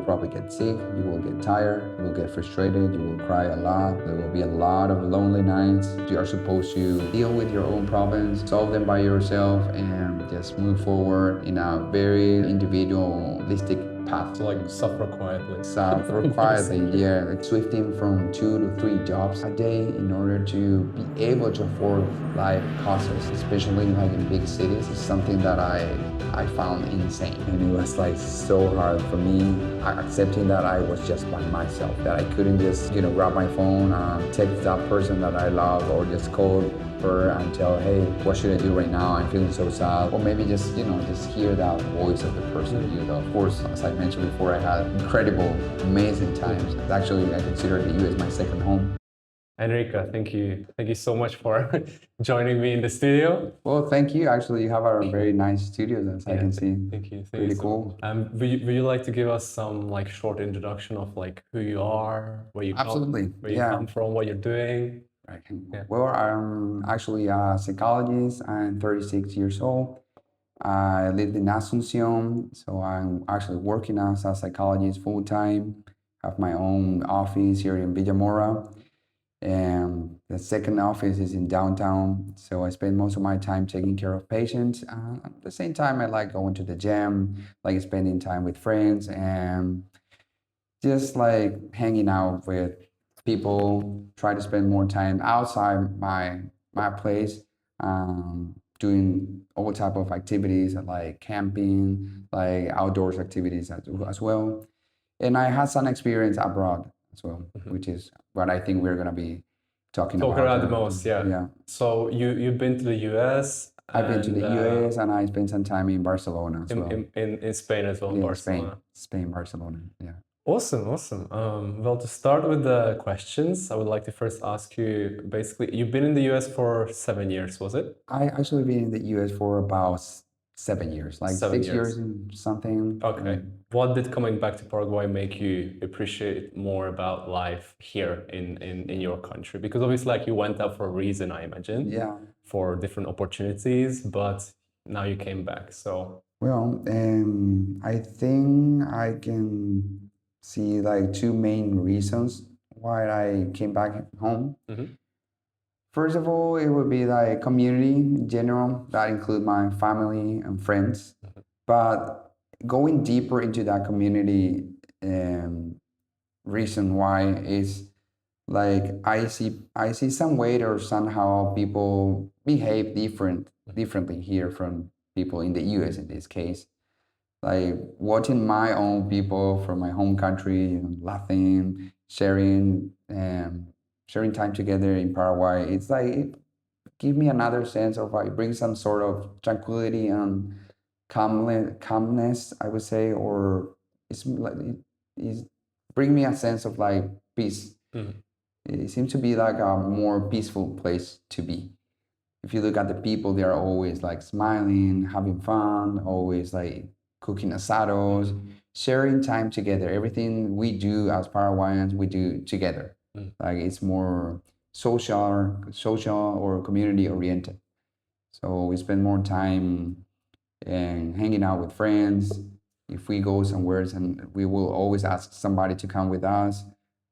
probably get sick, you will get tired, you will get frustrated, you will cry a lot. There will be a lot of lonely nights. You are supposed to deal with your own problems, solve them by yourself, and just move forward in a very individualistic path. To like suffer quietly. Suffer quietly, yeah. Like swifting from 2 to 3 jobs a day in order to be able to afford life costs, especially like in big cities, is something that I found insane. And it was like so hard for me accepting that I was just by myself, that I couldn't just, grab my phone, text that person that I love, or just call her and tell, hey, what should I do right now? I'm feeling so sad. Or maybe just, just hear that voice of the person you love. Of course, as I mentioned before, I had incredible, amazing times. Actually, I consider the US my second home. Enrique, thank you so much for joining me in the studio. Well, thank you. Actually, you have a very nice studio, as I can see. Thank you. Pretty cool. Would you like to give us some like short introduction of like who you are, where you Absolutely. come, where you come from, what you're doing? Right. Yeah. Well, I'm actually a psychologist. I'm 36 years old. I live in Asunción, so I'm actually working as a psychologist full time. Have my own office here in Villamora, and the second office is in downtown. So I spend most of my time taking care of patients. At the same time, I like going to the gym, like spending time with friends, and just like hanging out with people. Try to spend more time outside my place. Doing all type of activities like camping, like outdoors activities as well. And I had some experience abroad as well, which is what I think we're gonna be talking about the most. Yeah. So you've been to the US. I've been to the US and I spent some time in Barcelona as well. In Spain as well. Yeah, Barcelona. Spain, Barcelona. Yeah. Awesome. Well, to start with the questions, I would like to first ask you, basically, you've been in the US for 7 years, was it? I actually been in the US for about 7 years, like 6 years and something. Okay. What did coming back to Paraguay make you appreciate more about life here in your country? Because obviously, like you went out for a reason, I imagine. Yeah. For different opportunities, but now you came back. So. Well, I think I can see like 2 main reasons why I came back home. First of all, it would be like community in general. That include my family and friends. But going deeper into that community, reason why is like I see some way or somehow people behave differently here from people in the US in this case. Like watching my own people from my home country, laughing, sharing time together in Paraguay. It's like it gives me another sense of like bring some sort of tranquility and calmness, I would say, or it's like it bring me a sense of like peace. It seems to be like a more peaceful place to be. If you look at the people, they are always like smiling, having fun, always like cooking asados, sharing time together. Everything we do as Paraguayans, we do together. Like it's more social or community oriented. So we spend more time and hanging out with friends. If we go somewhere, and we will always ask somebody to come with us.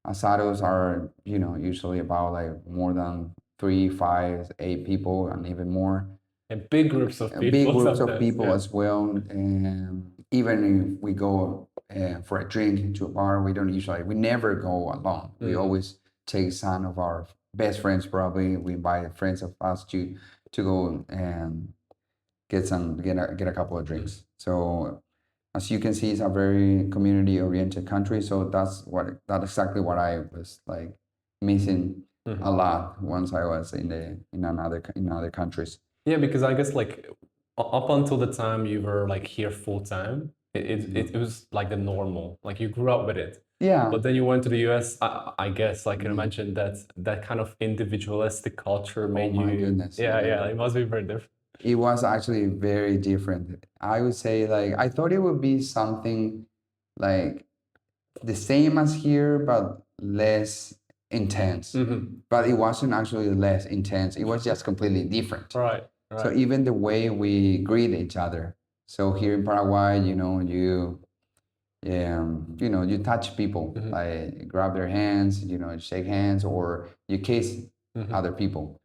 Asados are, usually about like more than 3, 5, 8 people and even more. And big groups of people. Big groups of people as well. And even if we go for a drink to a bar, we never go alone. We always take some of our best friends, probably. We invite friends of us to go and get a couple of drinks. So as you can see, it's a very community-oriented country. So that's exactly what I was like missing a lot once I was in other countries. Yeah, because I guess like up until the time you were like here full time, it was like the normal. Like you grew up with it. Yeah. But then you went to the US. I guess I can imagine that kind of individualistic culture made you. Goodness. Yeah, it must be very different. It was actually very different. I would say like I thought it would be something like the same as here, but less intense. But it wasn't actually less intense. It was just completely different. Right. So even the way we greet each other. So here in Paraguay, you you touch people, like grab their hands, shake hands, or you kiss other people,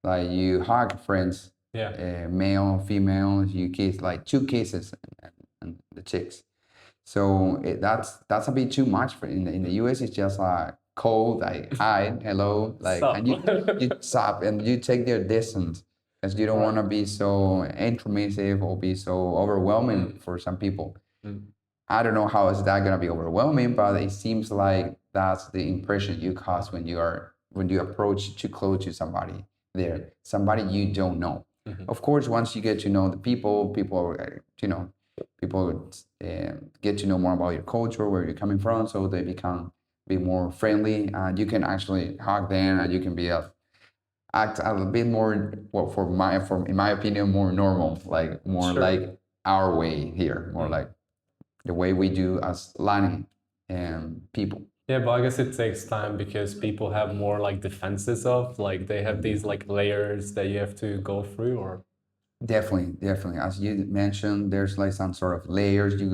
like you hug friends, Yeah. male, female, you kiss like two kisses and the chicks. So that's a bit too much for in the US. It's just like cold, like hi, hello, like, and Sup. you stop and you take their distance because you don't want to Right. be so intrusive or be so overwhelming for some people. I don't know how is that gonna be overwhelming, but it seems like that's the impression you cause when you approach too close to somebody there, somebody you don't know. Of course, once you get to know the people, people get to know more about your culture, where you're coming from, so they be more friendly, and you can actually hug them, and you can act a little bit more, well, in my opinion, more normal, like more Sure. like our way here, more like the way we do as Latin people. Yeah, but I guess it takes time because people have more like defenses of like they have these like layers that you have to go through or Definitely, definitely. As you mentioned, there's like some sort of layers you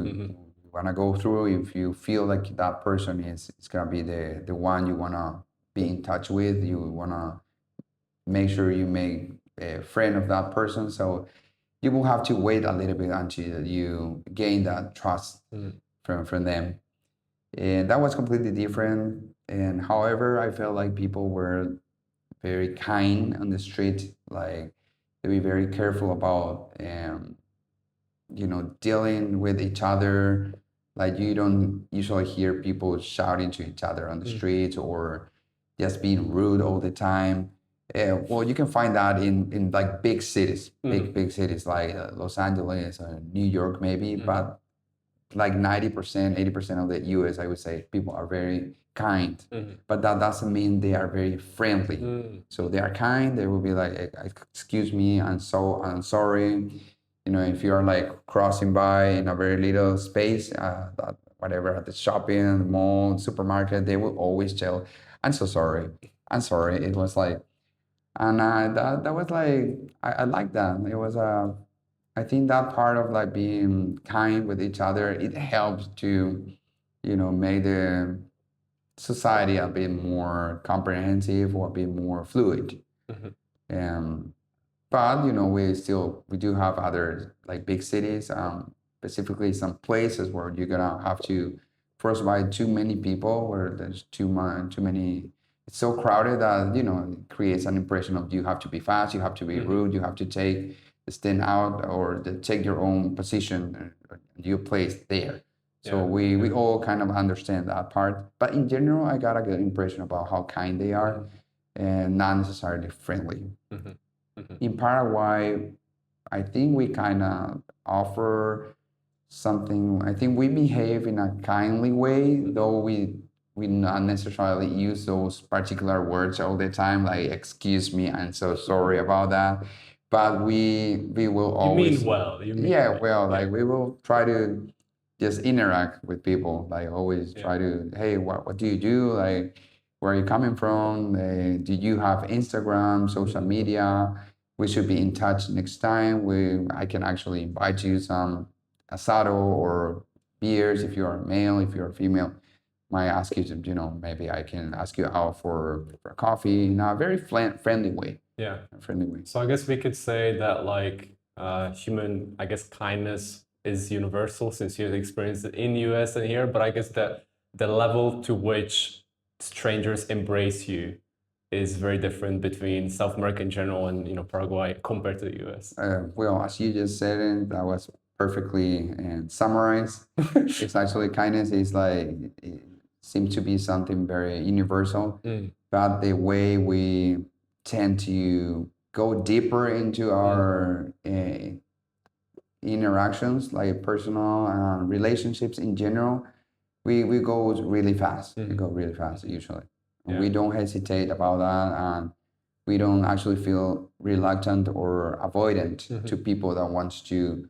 want to go through. If you feel like that person is gonna be the one you wanna be in touch with, you wanna make sure you make a friend of that person. So you will have to wait a little bit until you gain that trust from them. And that was completely different. And however, I felt like people were very kind on the street, like they be very careful about dealing with each other. Like you don't usually hear people shouting to each other on the streets or just being rude all the time. Well, you can find that in like big cities, big cities like Los Angeles or New York maybe, but like 90%, 80% of the US, I would say people are very kind, but that doesn't mean they are very friendly. So they are kind, they will be like, excuse me, I'm sorry. If you're like crossing by in a very little space, whatever, at the shopping, mall, supermarket, they will always tell, I'm so sorry. I'm sorry. It was like, and that was like, I like that. It was I think that part of like being kind with each other, it helps to, make the society a bit more comprehensive or a bit more fluid. Um, but we do have other like big cities, specifically some places where you're gonna have to first by too many people, where there's too many. It's so crowded that it creates an impression of you have to be fast, you have to be rude, you have to stand out or take your own position, your place there. So we all kind of understand that part. But in general, I got a good impression about how kind they are and not necessarily friendly. In Paraguay, I think we kind of offer something. I think we behave in a kindly way, though we not necessarily use those particular words all the time, like "excuse me," "I'm so sorry about that." But we will you always, mean well. You mean yeah, well. well, Yeah. like we will try to just interact with people. Like always try to, hey, what do you do? Like, where are you coming from? Do you have Instagram, social media? We should be in touch next time. I can actually invite you some asado or beers if you're a male, if you're a female. Might ask you to, maybe I can ask you out for coffee in a very friendly way. Yeah. Friendly way. So I guess we could say that like human, I guess kindness is universal since you've experienced it in US and here, but I guess that the level to which strangers embrace you is very different between South America in general and Paraguay compared to the US. Well, as you just said it, that was perfectly summarized. It's actually kindness is like it seems to be something very universal, but the way we tend to go deeper into our interactions, like personal relationships in general, we go really fast. We go really fast usually. Yeah. We don't hesitate about that, and we don't actually feel reluctant or avoidant to people that wants to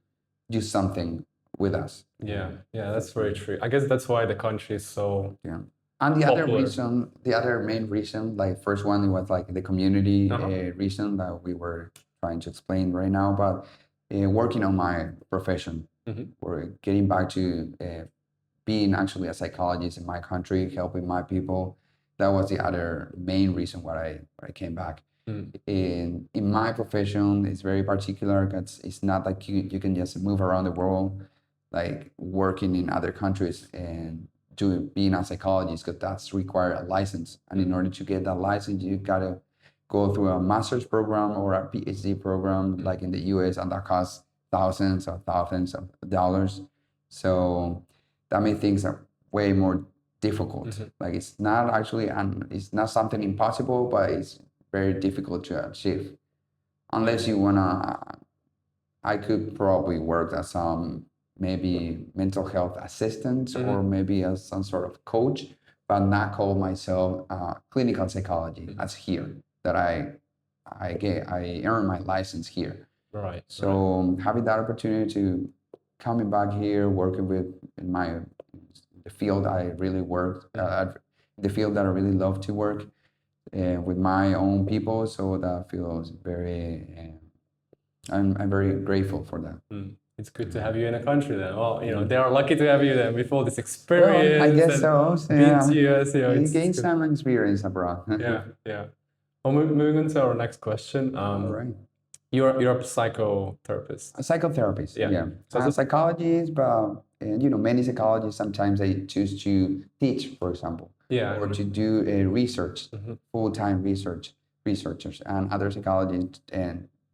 do something with us. Yeah, that's very true. I guess that's why the country is so Yeah. And the other popular. reason, the other main reason, like first one, it was like the community reason that we were trying to explain right now, but working on my profession, or getting back to being actually a psychologist in my country, helping my people. That was the other main reason why I came back. In my profession, it's very particular because it's not like you can just move around the world, like working in other countries and being a psychologist, because that's require a license. And in order to get that license, you gotta go through a master's program or a PhD program, like in the US, and that costs thousands of dollars. So that made things are way more difficult. Like it's not actually, and it's not something impossible, but it's very difficult to achieve. Unless you wanna, I could probably work as some maybe mental health assistant or maybe as some sort of coach, but not call myself clinical psychology as here that I earned my license here. Right. So having that opportunity to coming back here, working with in the field I really work, the field that I really love to work with my own people. So that feels very. I'm very grateful for that. It's good to have you in a country then. Well, they are lucky to have you then with all this experience. Well, I guess and so. So being yeah, to US, you it's gain good. some experience abroad. Yeah, yeah. Well, moving on to our next question. All right. You're a psychotherapist. A psychotherapist, Yeah. yeah. So I'm a it's a- psychologist, but many psychologists sometimes they choose to teach, for example, Yeah. or to do research, full-time researchers, and other psychologists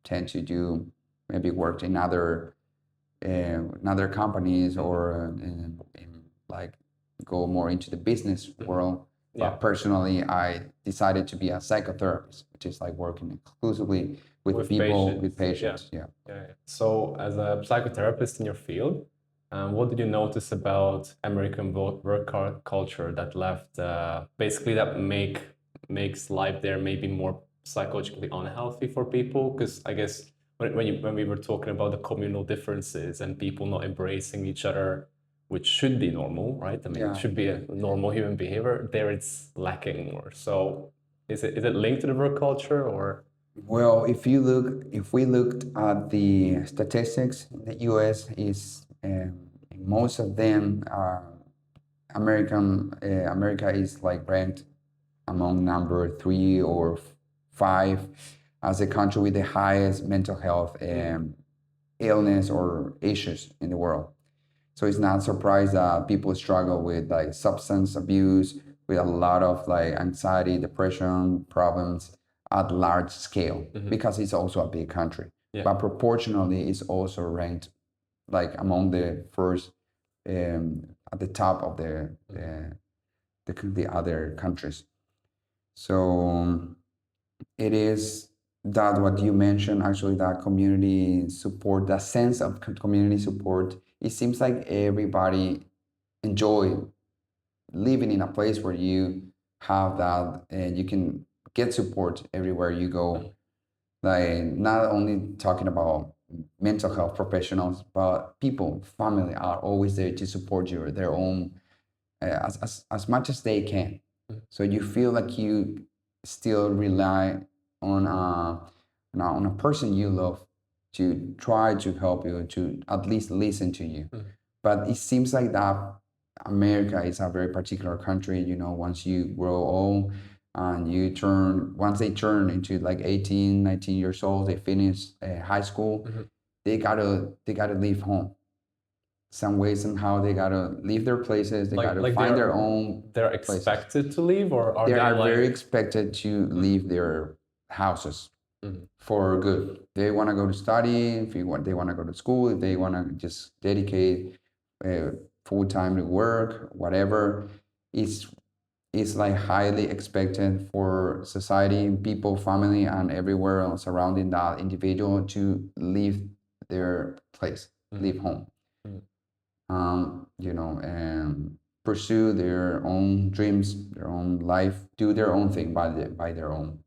tend to do maybe work in other companies or like go more into the business world. Yeah. But personally, I decided to be a psychotherapist, which is like working exclusively with people, with patients. Yeah. Yeah. So, as a psychotherapist in your field, what did you notice about American work culture that left basically that makes life there maybe more psychologically unhealthy for people? Because I guess when we were talking about the communal differences and people not embracing each other, which should be normal, right? I mean, Yeah. it should be a normal human behavior. There, it's lacking more. So, is it linked to the work culture or? Well, if we looked at the statistics in the U.S., is most of them are America is like ranked among number 3 or 5 as a country with the highest mental health illness or issues in the world. So it's not surprised that people struggle with like substance abuse, with a lot of like anxiety, depression problems at large scale, because it's also a big country. Yeah. But proportionally, it's also ranked like among the first at the top of the other countries. So it is that what you mentioned, actually, that community support, that sense of community support. It seems like everybody enjoy living in a place where you have that and you can get support everywhere you go. Like not only talking about mental health professionals, but people, family are always there to support you, their own as much as they can. So you feel like you still rely on a person you love to try to help you, to at least listen to you. But it seems like that America is a very particular country. Once you grow old and once they turn into like 18, 19 years old, they finish high school, they gotta leave home. Some way, somehow, they gotta leave their places. They gotta find their own. They're places. expected to leave, or are They they are like? very expected to leave their houses for good. They want to go to study. They want to go to school. If they want to just dedicate full time to work, whatever, it's like highly expected for society, people, family, and everywhere else surrounding that individual to leave their place, leave home. And pursue their own dreams, their own life, do their own thing by their own.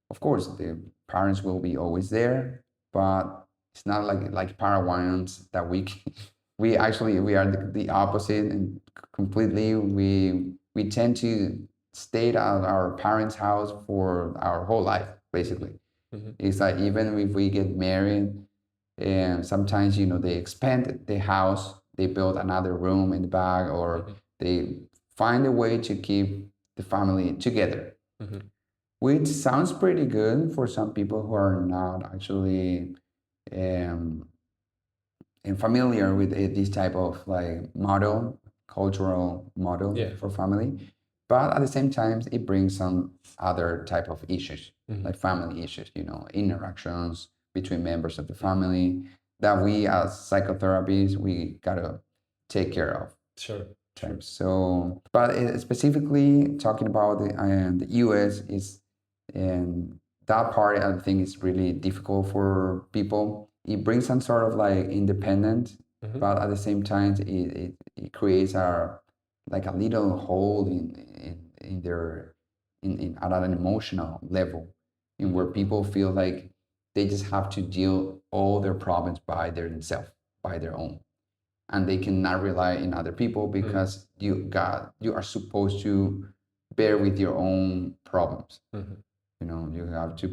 Of course, the parents will be always there, but it's not like Paraguayans that we are the opposite and completely. We tend to stay at our parents' house for our whole life, basically. It's like even if we get married, and sometimes they expand the house, they build another room in the back, or they find a way to keep the family together, which sounds pretty good for some people who are not actually um, familiar with this type of like model, cultural model Yeah. for family. But at the same time, it brings some other type of issues, like family issues, interactions between members of the family that we as psychotherapists, we gotta take care of. Sure. Sure. So, but specifically talking about the US is, and that part I think is really difficult for people. It brings some sort of like independent, but at the same time it creates like a little hole in their in at an emotional level, in where people feel like they just have to deal all their problems by themselves, by their own, and they cannot rely in other people because you are supposed to bear with your own problems. You have to,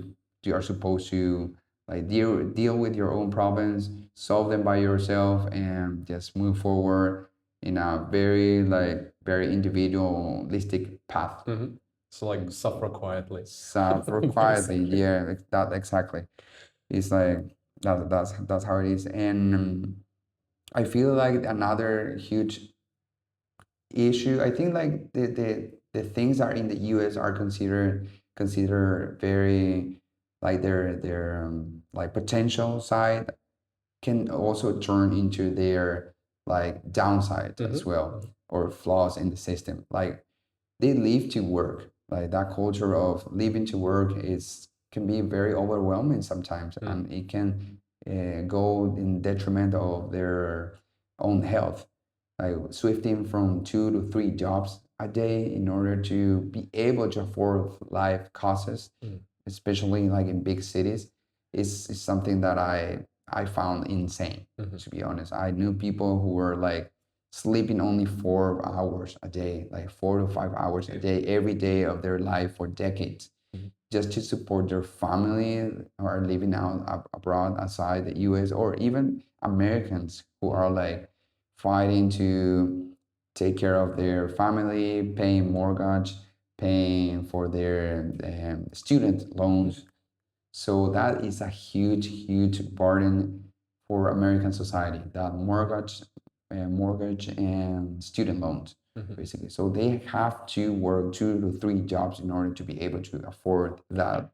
you are supposed to like deal with your own problems, solve them by yourself, and just move forward in a very individualistic path. So like suffer quietly. Suffer quietly. Yeah, that exactly. It's like that's how it is. And I feel like another huge issue, I think like the things that are in the US are considered very like their like potential side can also turn into their like downside as well, or flaws in the system. Like they live to work. Like that culture of living to work is can be very overwhelming sometimes, and it can go in detriment of their own health. Like switching from 2 to 3 jobs a day in order to be able to afford life costs, especially like in big cities, is something that I found insane. To be honest, I knew people who were like sleeping only 4 hours a day, like 4 to 5 hours a day, every day of their life for decades, just to support their family, or living out abroad outside the US, or even Americans who are like fighting to take care of their family, paying mortgage, paying for their student loans. So that is a huge burden for American society, that mortgage and student loans, basically. So they have to work 2 to 3 jobs in order to be able to afford that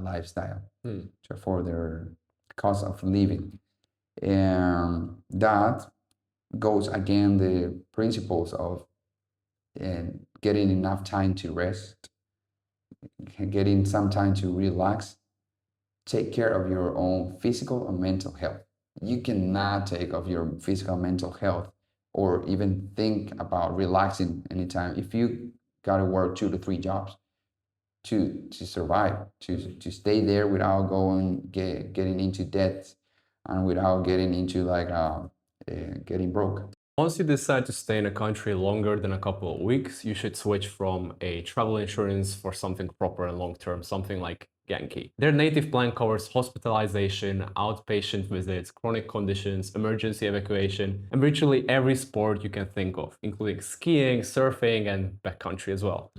lifestyle, to afford their cost of living. And that goes again the principles of getting enough time to rest, getting some time to relax, take care of your own physical and mental health. You cannot take of your physical and mental health, or even think about relaxing anytime, if you gotta work 2 to 3 jobs to survive, to stay there without getting into debt, and without getting into like getting broke. Once you decide to stay in a country longer than a couple of weeks, you should switch from a travel insurance for something proper and long-term, something like Yankee. Their native plan covers hospitalization, outpatient visits, chronic conditions, emergency evacuation, and virtually every sport you can think of, including skiing, surfing, and backcountry as well,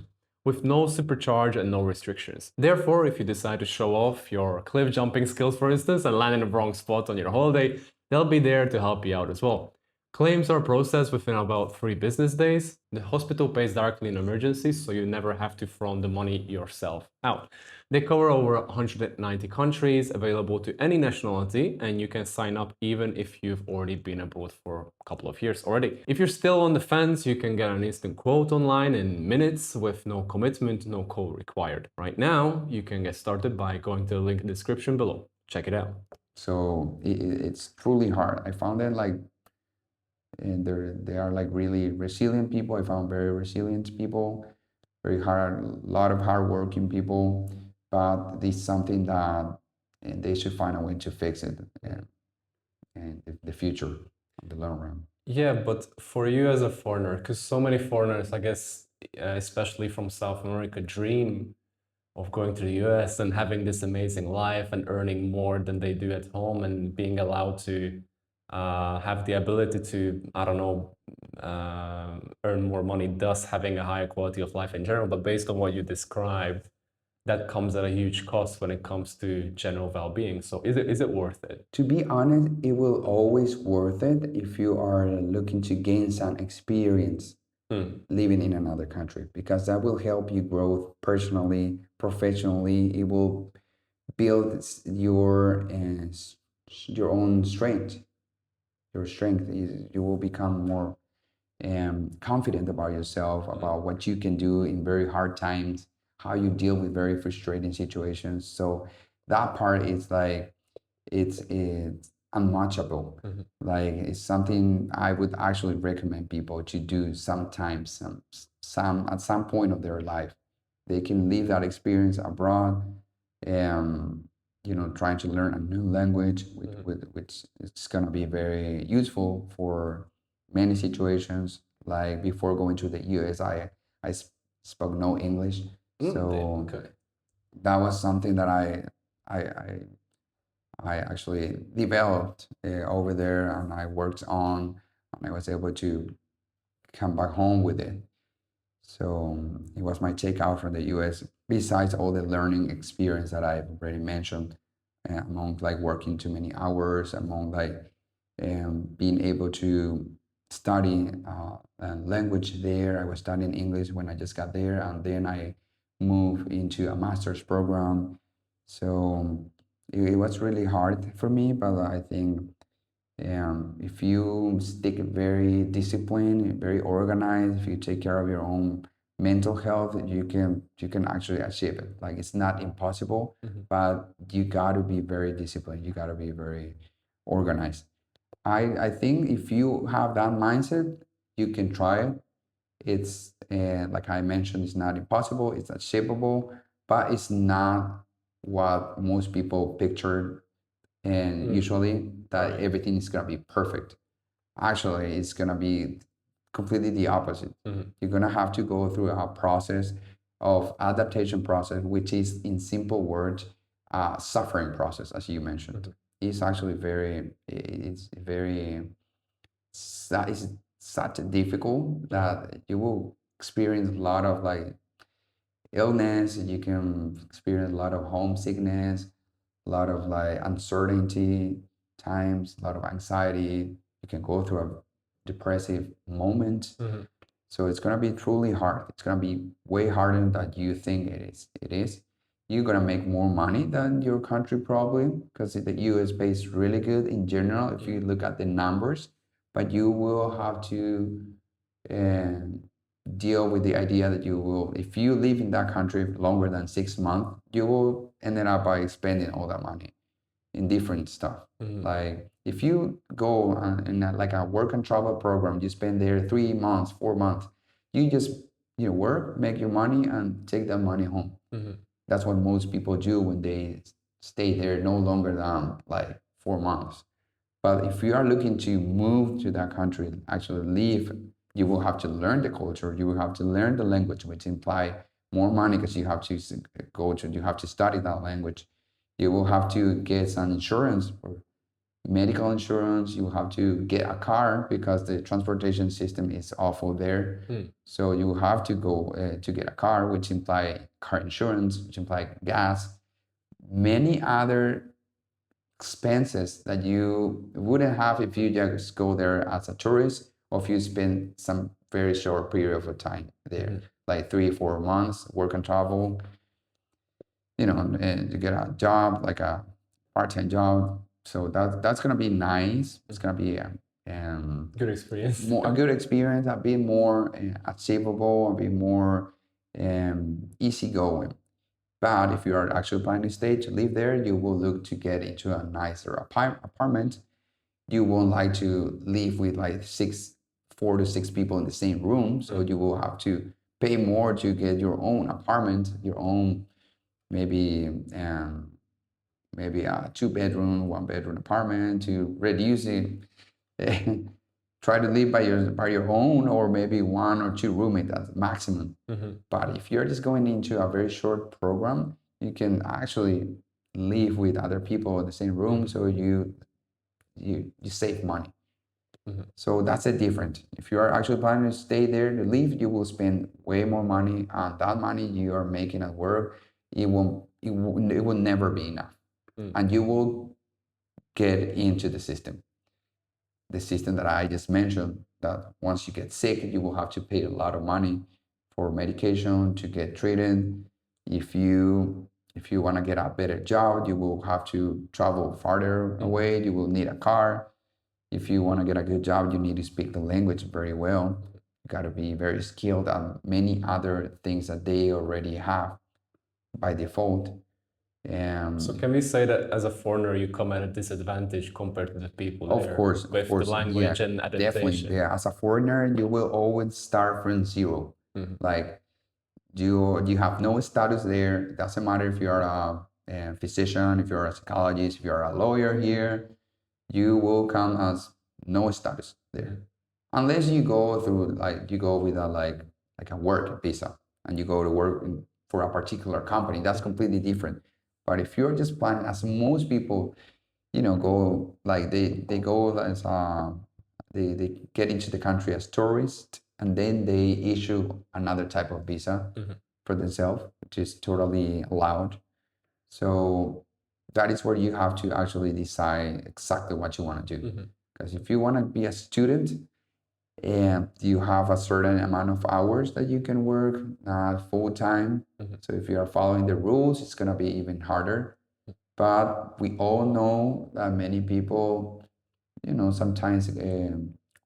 with no supercharge and no restrictions. Therefore, if you decide to show off your cliff jumping skills, for instance, and land in the wrong spot on your holiday, they'll be there to help you out as well. Claims are processed within about 3 business days. The hospital pays directly in emergencies, so you never have to front the money yourself out. They cover over 190 countries, available to any nationality, and you can sign up even if you've already been abroad for a couple of years already. If you're still on the fence, you can get an instant quote online in minutes with no commitment, no call required. Right now, you can get started by going to the link in the description below. Check it out. So it's truly hard. I found that like, and they are like really resilient people. I found very resilient people, very hard, a lot of hardworking people. But this is something that they should find a way to fix it, and the future, in the long run. Yeah, but for you as a foreigner, because so many foreigners, I guess, especially from South America, dream of going to the US and having this amazing life and earning more than they do at home and being allowed to have the ability to, I don't know, earn more money, thus having a higher quality of life in general. But based on what you described, that comes at a huge cost when it comes to general well-being. So is it worth it? To be honest, it will always worth it if you are looking to gain some experience living in another country, because that will help you grow personally, professionally. It will build your own strength. Your strength is you will become more confident about yourself, about what you can do in very hard times, how you deal with very frustrating situations. So that part is like it's unmatchable. Like it's something I would actually recommend people to do sometimes, some at some point of their life. They can live that experience abroad, um, trying to learn a new language, which is gonna be very useful for many situations. Like before going to the US, I spoke no English, so Okay. that was something that I I I actually developed over there, and I worked on, and I was able to come back home with it. So it was my takeout from the US, besides all the learning experience that I've already mentioned, among like working too many hours, among like being able to study a language there. I was studying English when I just got there, and then I moved into a master's program. So it was really hard for me, but I think if you stick very disciplined, very organized, if you take care of your own mental health, you can actually achieve it. Like it's not impossible, but you got to be very disciplined. You got to be very organized. I think if you have that mindset, you can try it. It's like I mentioned, it's not impossible. It's achievable, but it's not what most people picture, and usually that Right. everything is going to be perfect. Actually, it's going to be completely the opposite. You're going to have to go through a process of adaptation process, which is in simple words, suffering process, as you mentioned. It's actually it's such difficult that you will experience a lot of like illness. You can experience a lot of homesickness, a lot of like uncertainty times, a lot of anxiety. You can go through a depressive moment. So it's gonna be truly hard. It's gonna be way harder than you think it is. It is. You're gonna make more money than your country probably, because the US pays really good in general if you look at the numbers. But you will have to uh, deal with the idea that you will, if you live in that country longer than 6 months, you will end up by spending all that money in different stuff. Like if you go in like a work and travel program, you spend there 3 months, 4 months, you just work, make your money, and take that money home. That's what most people do when they stay there no longer than like 4 months. But if you are looking to move to that country, actually live, you will have to learn the culture. You will have to learn the language, which imply more money because you have to you have to study that language. You will have to get some insurance or medical insurance. You will have to get a car because the transportation system is awful there. So you will have to go to get a car, which imply car insurance, which imply gas, many other expenses that you wouldn't have if you just go there as a tourist, or if you spend some very short period of time there, like 3 4 months, work and travel, and you get a job, like a part-time job. So that's gonna be nice. It's gonna be Good experience. a good experience, a bit more achievable, a bit more easygoing. But if you are actually planning to stay to live there, you will look to get into a nicer apartment. You won't like to live with like 4 to 6 people in the same room. So you will have to pay more to get your own apartment, your own maybe maybe a 2 bedroom, 1 bedroom apartment to reduce it. Try to live by your own, or maybe 1 or 2 roommates at maximum. But if you're just going into a very short program, you can actually live with other people in the same room. So you save money. Mhm. So that's a difference. If you are actually planning to stay there to live, you will spend way more money, and that money you are making at work, it will never be enough, Mm. and you will get into the system that I just mentioned. That once you get sick, you will have to pay a lot of money for medication to get treated. If you want to get a better job, you will have to travel farther away. You will need a car. If you want to get a good job, you need to speak the language very well. You got to be very skilled at many other things that they already have by default. So And can we say that as a foreigner, you come at a disadvantage compared to the people there of with the course, yeah, language and definitely. adaptation? Yeah, as a foreigner, you will always start from zero. Mhm. Like you have no status there. It doesn't matter if you're a physician, if you're a psychologist, if you're a lawyer here, you will come as no status there. Unless you go through like you go with a like a work visa and you go to work for a particular company, that's completely different. But if you're just planning, as most people, go like they go as they get into the country as tourists, and then they issue another type of visa Mhm. for themselves, which is totally allowed. So that is where you have to actually decide exactly what you want to do. Mhm. Because if you want to be a student and you have a certain amount of hours that you can work full time, Mhm. so if you are following the rules, it's going to be even harder. But we all know that many people, sometimes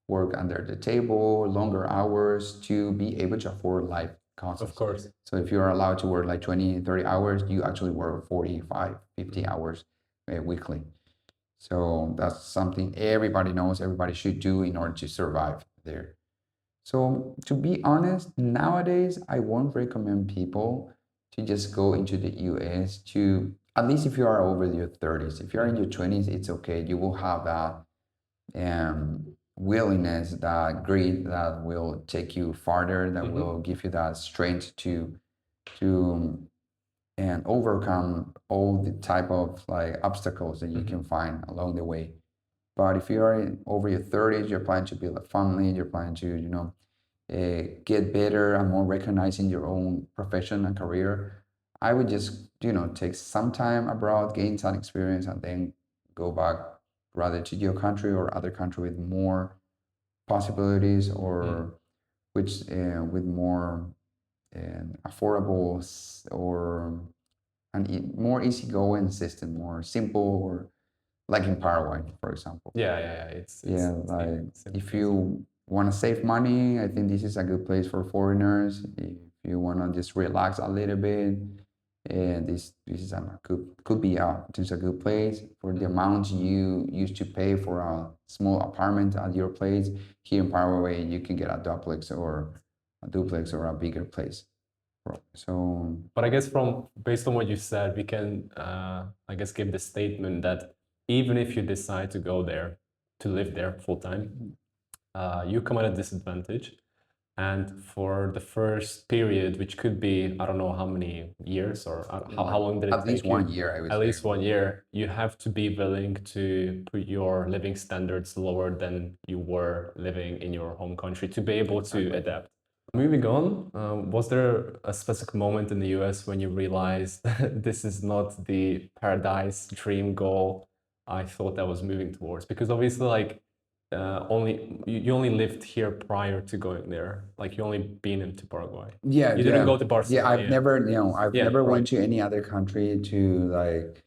work under the table, longer hours to be able to afford life Of costs. course. So if you're allowed to work like 20, 30 hours, you actually work 45, 50 hours weekly. So that's something everybody knows, everybody should do in order to survive there. So to be honest, nowadays I won't recommend people to just go into the US to at least if you are over your 30s. If you're in your 20s, it's okay. You will have that willingness, that grit that will take you farther, that will give you that strength to and overcome all the type of like obstacles that you can find along the way. But if you are over your 30s, you're planning to build a family, you're planning to, get better and more recognized in your own profession and career, I would just, take some time abroad, gain some experience, and then go back rather to your country or other country with more possibilities or which with more affordable or more easygoing system, more simple, or like in Paraguay, for example. Yeah. Yeah, It's like if simple. you want to save money, I think this is a good place for foreigners. If you want to just relax a little bit, and this is a could be just a good place for the amount you used to pay for a small apartment at your place. Here in Paraguay, you can get a duplex or a bigger place. So But I guess from based on what you said, we can I guess give the statement that even if you decide to go there to live there full time, you come at a disadvantage. And for the first period, which could be I don't know how many years or how long did it at least take you? 1 year, I would At say. least 1 year, you have to be willing to put your living standards lower than you were living in your home country to be able to adapt. Moving on, was there a specific moment in the US when you realized this is not the paradise dream goal I thought I was moving towards? Because obviously, like, you only lived here prior to going there. Like, you only been into Paraguay. Yeah, You didn't go yeah, to yeah. Barcelona I've yet. never, I've Yeah, never right. went to any other country to like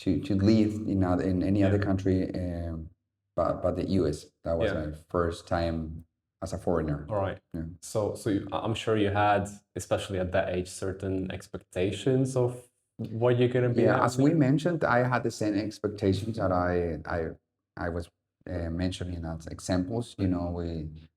to live in any Yeah, other country, but the U.S. That was yeah. my first time as a foreigner. All right. Yeah. I'm sure you had, especially at that age, certain expectations of what you're gonna be Yeah, having as we there. mentioned, I had the same expectations that I was mentioning as examples.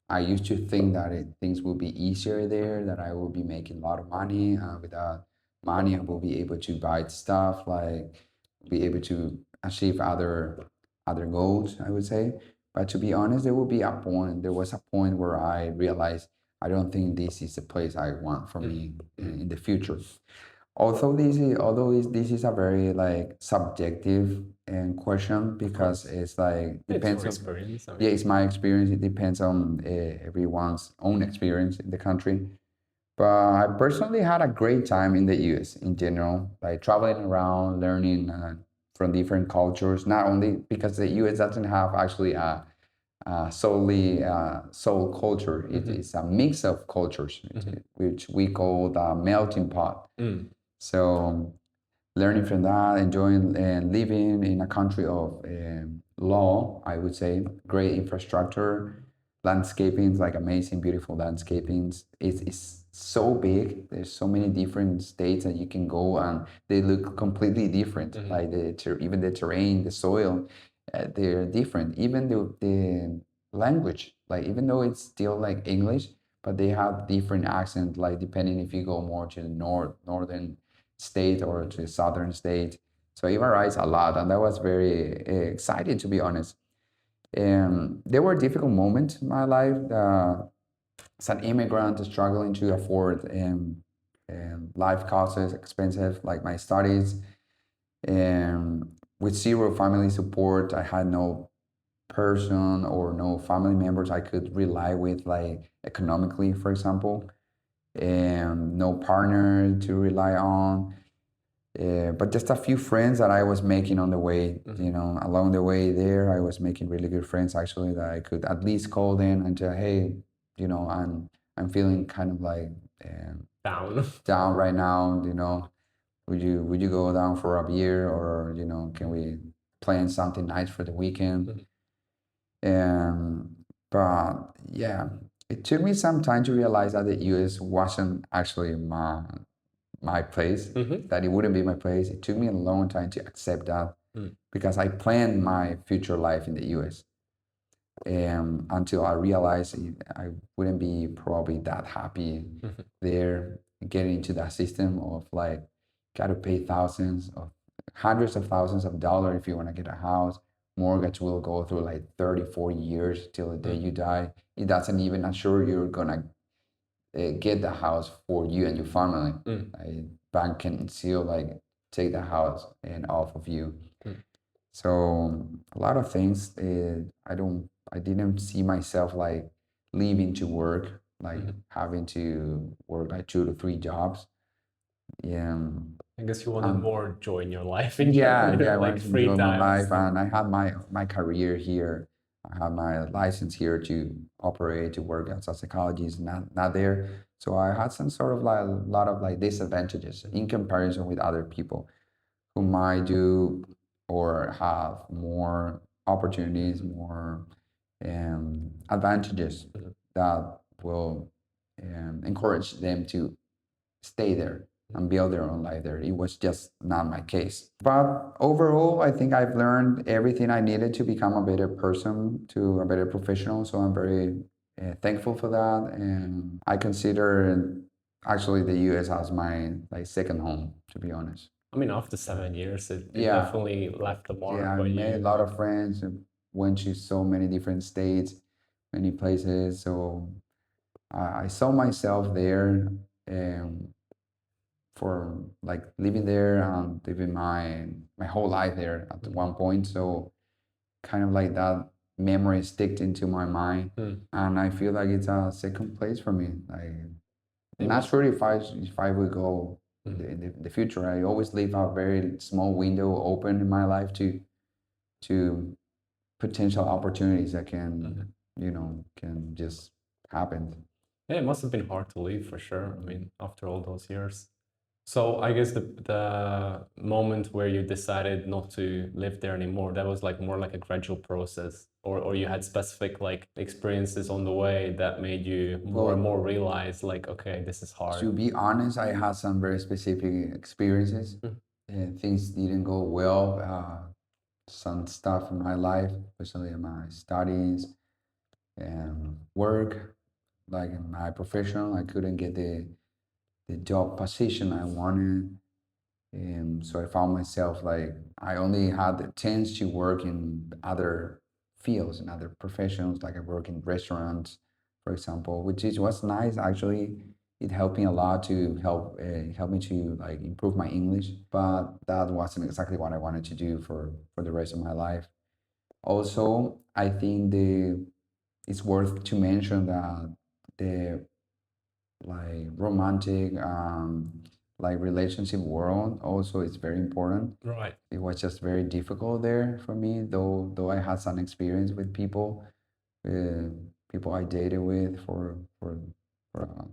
I used to think that things would be easier there, that I will be making a lot of money. With that money, I will be able to buy stuff, like be able to achieve other goals, I would say. But to be honest, there was a point where I realized I don't think this is the place I want for me in the future. this is a very like subjective question Of because course. it's like It's depends your on, experience. I yeah, mean, it's my experience. It depends on everyone's own experience in the country. But I personally had a great time in the US in general, like traveling around, learning from different cultures. Not only because the US doesn't have actually a solely soul culture. It mm-hmm. is a mix of cultures, Mm-hmm. which we call the melting pot. Mm. So learning from that, enjoying and living in a country of law, I would say, great infrastructure, landscapings, like amazing, beautiful landscapings. It's so big. There's so many different states that you can go and they look completely different. Mm-hmm. Like even the terrain, the soil, they're different. Even the language, like even though it's still like English, but they have different accents, like depending if you go more to the northern state or to a southern state. So it varies a lot, and that was very exciting to be honest. There were difficult moments in my life. As an immigrant, struggling to afford life costs expensive, like my studies, with zero family support. I had no person or no family members I could rely with, like economically, for example, and no partner to rely on. But just a few friends that I was making on the way, Mm-hmm. you know, along the way there, I was making really good friends actually that I could at least call them and tell, hey, you know, I'm feeling kind of like Down. down right now, you know, would you go down for a beer or you know, can we plan something nice for the weekend? Mhm. But yeah, it took me some time to realize that the US wasn't actually my place, Mhm. that it wouldn't be my place. It took me a long time to accept that Mm. because I planned my future life in the US. Until I realized I wouldn't be probably that happy Mhm. there, getting into that system of like, gotta pay thousands of hundreds of thousands of dollars if you want to get a house. Mortgage will go through like 30, 40 years till the day Mm. you die. It doesn't even assure you're gonna get the house for you and your family. Mm. Like, bank can still like take the house and off of you. Mm. So a lot of things I didn't see myself like leaving to work, like Mhm. having to work like 2 to 3 jobs. Yeah. I guess you wanted Um, more joy in your life in yeah, general, yeah, I like wanted to free enjoy my time and life stuff. and I had my career here. I had my license here to operate, to work as a psychologist, not there. So I had some sort of like a lot of like disadvantages in comparison with other people who might do or have more opportunities, more advantages Mhm. that will encourage them to stay there and build their own life there. It was just not my case. But overall, I think I've learned everything I needed to become a better person, to a better professional. So I'm very thankful for that. And I consider actually the US as my like second home, to be honest. I mean, after 7 years, it Yeah, definitely left a yeah, mark I on made a you. lot of friends and went to so many different states, many places. So I saw myself there um, for like living there and living my whole life there at Mm. one point. So kind of like that memory sticked into my mind, Mm. and I feel like it's a second place for me. Like I'm It not must. sure if I would go Mm. in the future. I always leave a very small window open in my life to potential opportunities that can, Mhm. can just happen. Yeah, it must have been hard to leave for sure. I mean, after all those years. So I guess the moment where you decided not to live there anymore, that was like more like a gradual process, or you had specific like experiences on the way that made you more and Well, more realize like, okay, this is hard. to be honest, I had some very specific experiences. Mm. Things didn't go well. Some stuff in my life, especially in my studies and work, like in my profession, I couldn't get the job position I wanted. And so I found myself like I only had the chance to work in other fields and other professions, like I work in restaurants, for example, which is was nice actually. it helped me a lot to help me to like improve my English. But that wasn't exactly what I wanted to do for the rest of my life. Also, I think it's worth to mention that the like romantic like relationship world also is very important. Right. It was just very difficult there for me, though I had some experience with uh, people I dated with for a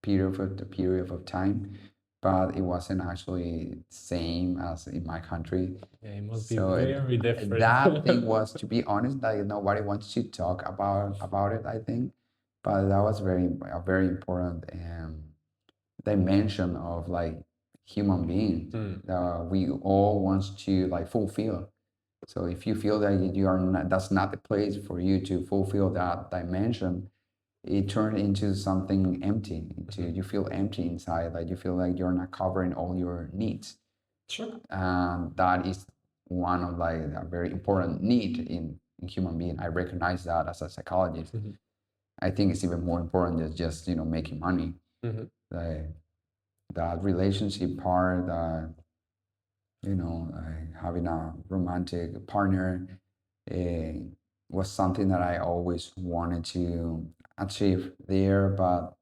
period of time, but it wasn't actually same as in my country. Yeah, it must be So very different. that thing was, to be honest, like nobody wants to talk about it, I think, but that was a very important dimension of like human being Mm. that we all want to like fulfill. So if you feel that you are not, that's not the place for you to fulfill that dimension, it turned into something empty. Into Mhm. you feel empty inside, like you feel like you're not covering all your needs. Sure. And that is one of like a very important need in human being. I recognize that as a psychologist. Mhm. I think it's even more important than just making money. Mhm. Like that relationship part, having a romantic partner uh, was something that I always wanted to achieve there, but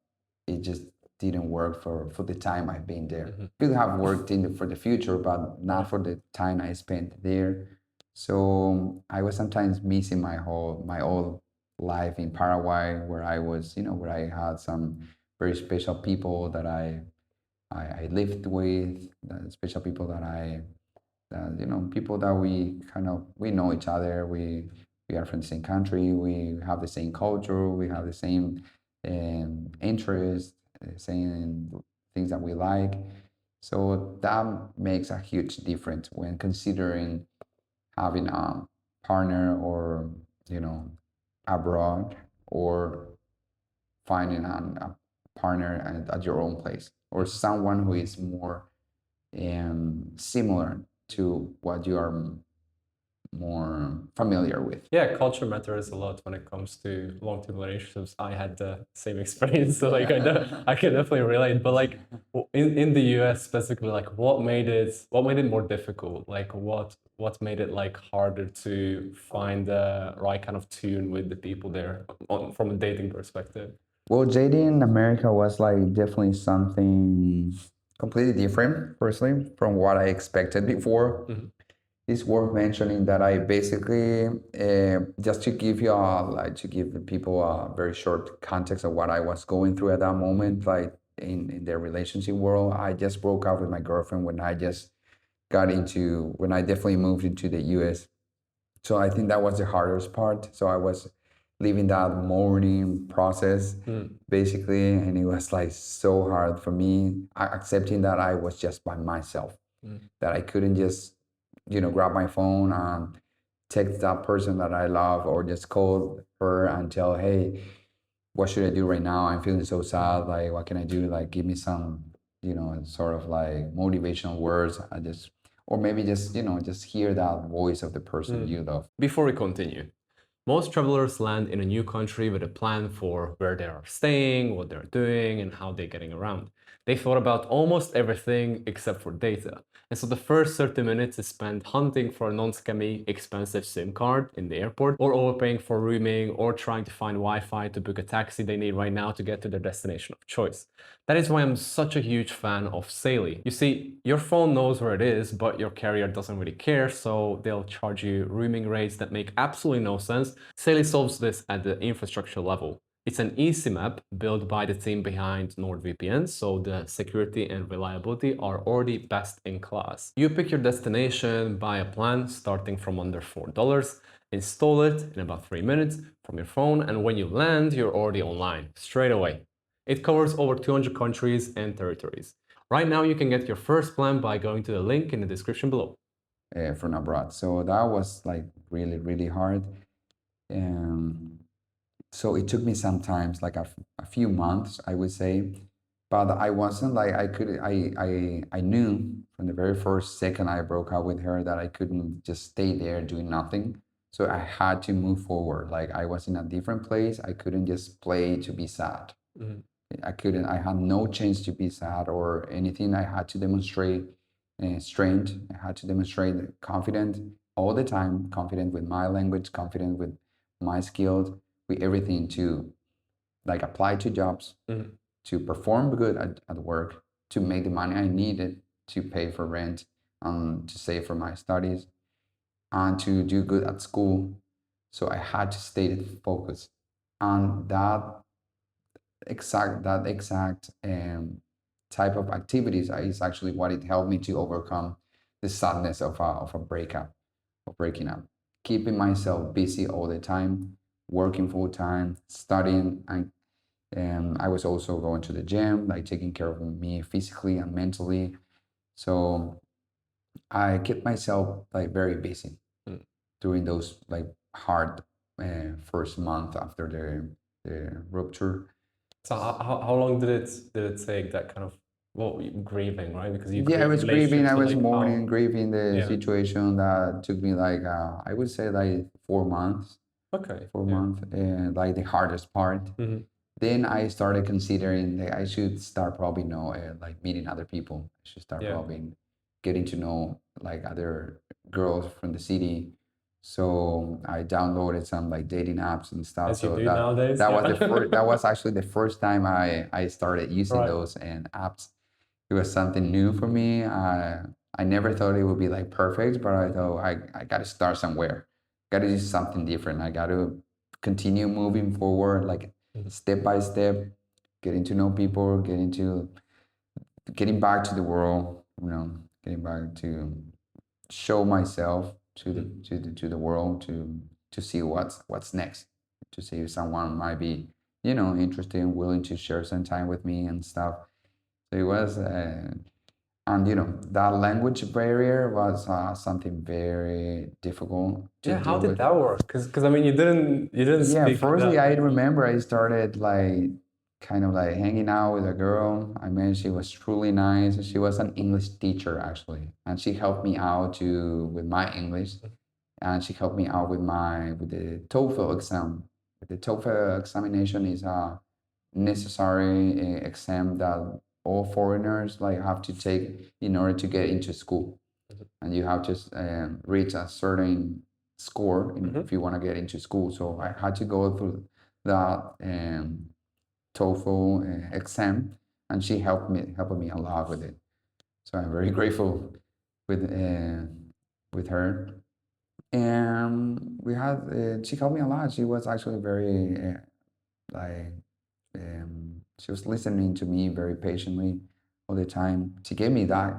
it just didn't work for the time I've been there. Mhm. Could have worked for the future, but Right. not for the time I spent there. So I was sometimes missing my old life in Paraguay, where I was, where I had some very special people that I lived with, special people people that we know each other. We are from the same country. We have the same culture. We have the same interests, same things that we like. So that makes a huge difference when considering having a partner, or you know abroad, or finding a partner at your own place, or Mhm. someone who is more similar to what you are more familiar with. Yeah, culture matters a lot when it comes to long-term relationships. I had the same experience, so like I can definitely relate. But like in the US specifically, like what made it more difficult? Like what made it like harder to find the right kind of tune with the people there from a dating perspective? Well, dating in America was like definitely something completely different, personally, from what I expected before. Mhm. It's worth mentioning that I basically, just to give you to give the people a very short context of what I was going through at that moment, like in their relationship world. I just broke up with my girlfriend when I definitely moved into the US. So I think that was the hardest part. So I was living that mourning process Mm. basically, and it was like so hard for me accepting that I was just by myself, Mm. that I couldn't just grab my phone and text that person that I love, or just call her and tell, hey, what should I do right now? I'm feeling so sad. Like, what can I do? Like, give me some, sort of like motivational words. Or maybe just hear that voice of the person Mm. you love. Before we continue, most travelers land in a new country with a plan for where they are staying, what they're doing, and how they're getting around. They thought about almost everything except for data. And so the first 30 minutes is spent hunting for a non-scammy, expensive SIM card in the airport, or overpaying for rooming, or trying to find Wi-Fi to book a taxi they need right now to get to their destination of choice. That is why I'm such a huge fan of Saily. You see, your phone knows where it is, but your carrier doesn't really care, so they'll charge you roaming rates that make absolutely no sense. Saily solves this at the infrastructure level. It's an easy map built by the team behind NordVPN, so the security and reliability are already best in class. You pick your destination, buy a plan starting from under $4, install it in about 3 minutes from your phone, and when you land, you're already online, straight away. It covers over 200 countries and territories. Right now, you can get your first plan by going to the link in the description below. From abroad. So that was like really, really hard. Um, so it took me sometimes like a few months, I would say, but I wasn't like I knew from the very first second I broke up with her that I couldn't just stay there doing nothing. So I had to move forward. Like I was in a different place. I couldn't just play to be sad. Mhm. I had no chance to be sad or anything. I had to demonstrate strength. I had to demonstrate confident all the time, confident with my language, confident with my skills, with everything to like apply to jobs, to perform good at work, to make the money I needed to pay for rent, to save for my studies, and to do good at school. So I had to stay focused. And that exact type of activities is actually what it helped me to overcome the sadness of a breakup, of breaking up. Keeping myself busy all the time, working full time, studying, and I was also going to the gym, like taking care of me physically and mentally. So I kept myself like very busy during those like hard first month after the rupture. So how long did it take that kind of, well, grieving, right? Because you Yeah, I create was grieving. relationships, I so was like mourning, how, grieving the yeah. situation that took me like I would say like 4 months, Okay. four Yeah. months, and like the hardest part. Then I started considering that I should start probably like meeting other people. I should start Yeah. probably getting to know like other girls from the city. So I downloaded some like dating apps and stuff. As you So do nowadays. Yeah. that was actually the first time I started using Right. those and apps. It was something new for me. I never thought it would be like perfect, but I thought I got to start somewhere. Got to do something different. I got to continue moving forward, like step by step, getting to know people, getting back to the world, getting back to show myself to the world to see what's next, to see if someone might be interested and willing to share some time with me and stuff. So it was and that language barrier was something very difficult to Yeah. How deal did with. that work? Because I mean, you didn't Yeah, speak firstly, that I language. remember I started like kind of like hanging out with a girl. I mean, she was truly nice. She was an English teacher actually, and she helped me out to with my English, and she helped me out with the TOEFL exam. The TOEFL examination is a necessary exam that all foreigners like have to take in order to get into school, and you have to reach a certain score if you want to get into school. So I had to go through that TOEFL exam, and she helped me a lot with it. So I'm very grateful with her. And we had she helped me a lot. She was actually very like she was listening to me very patiently all the time. She gave me that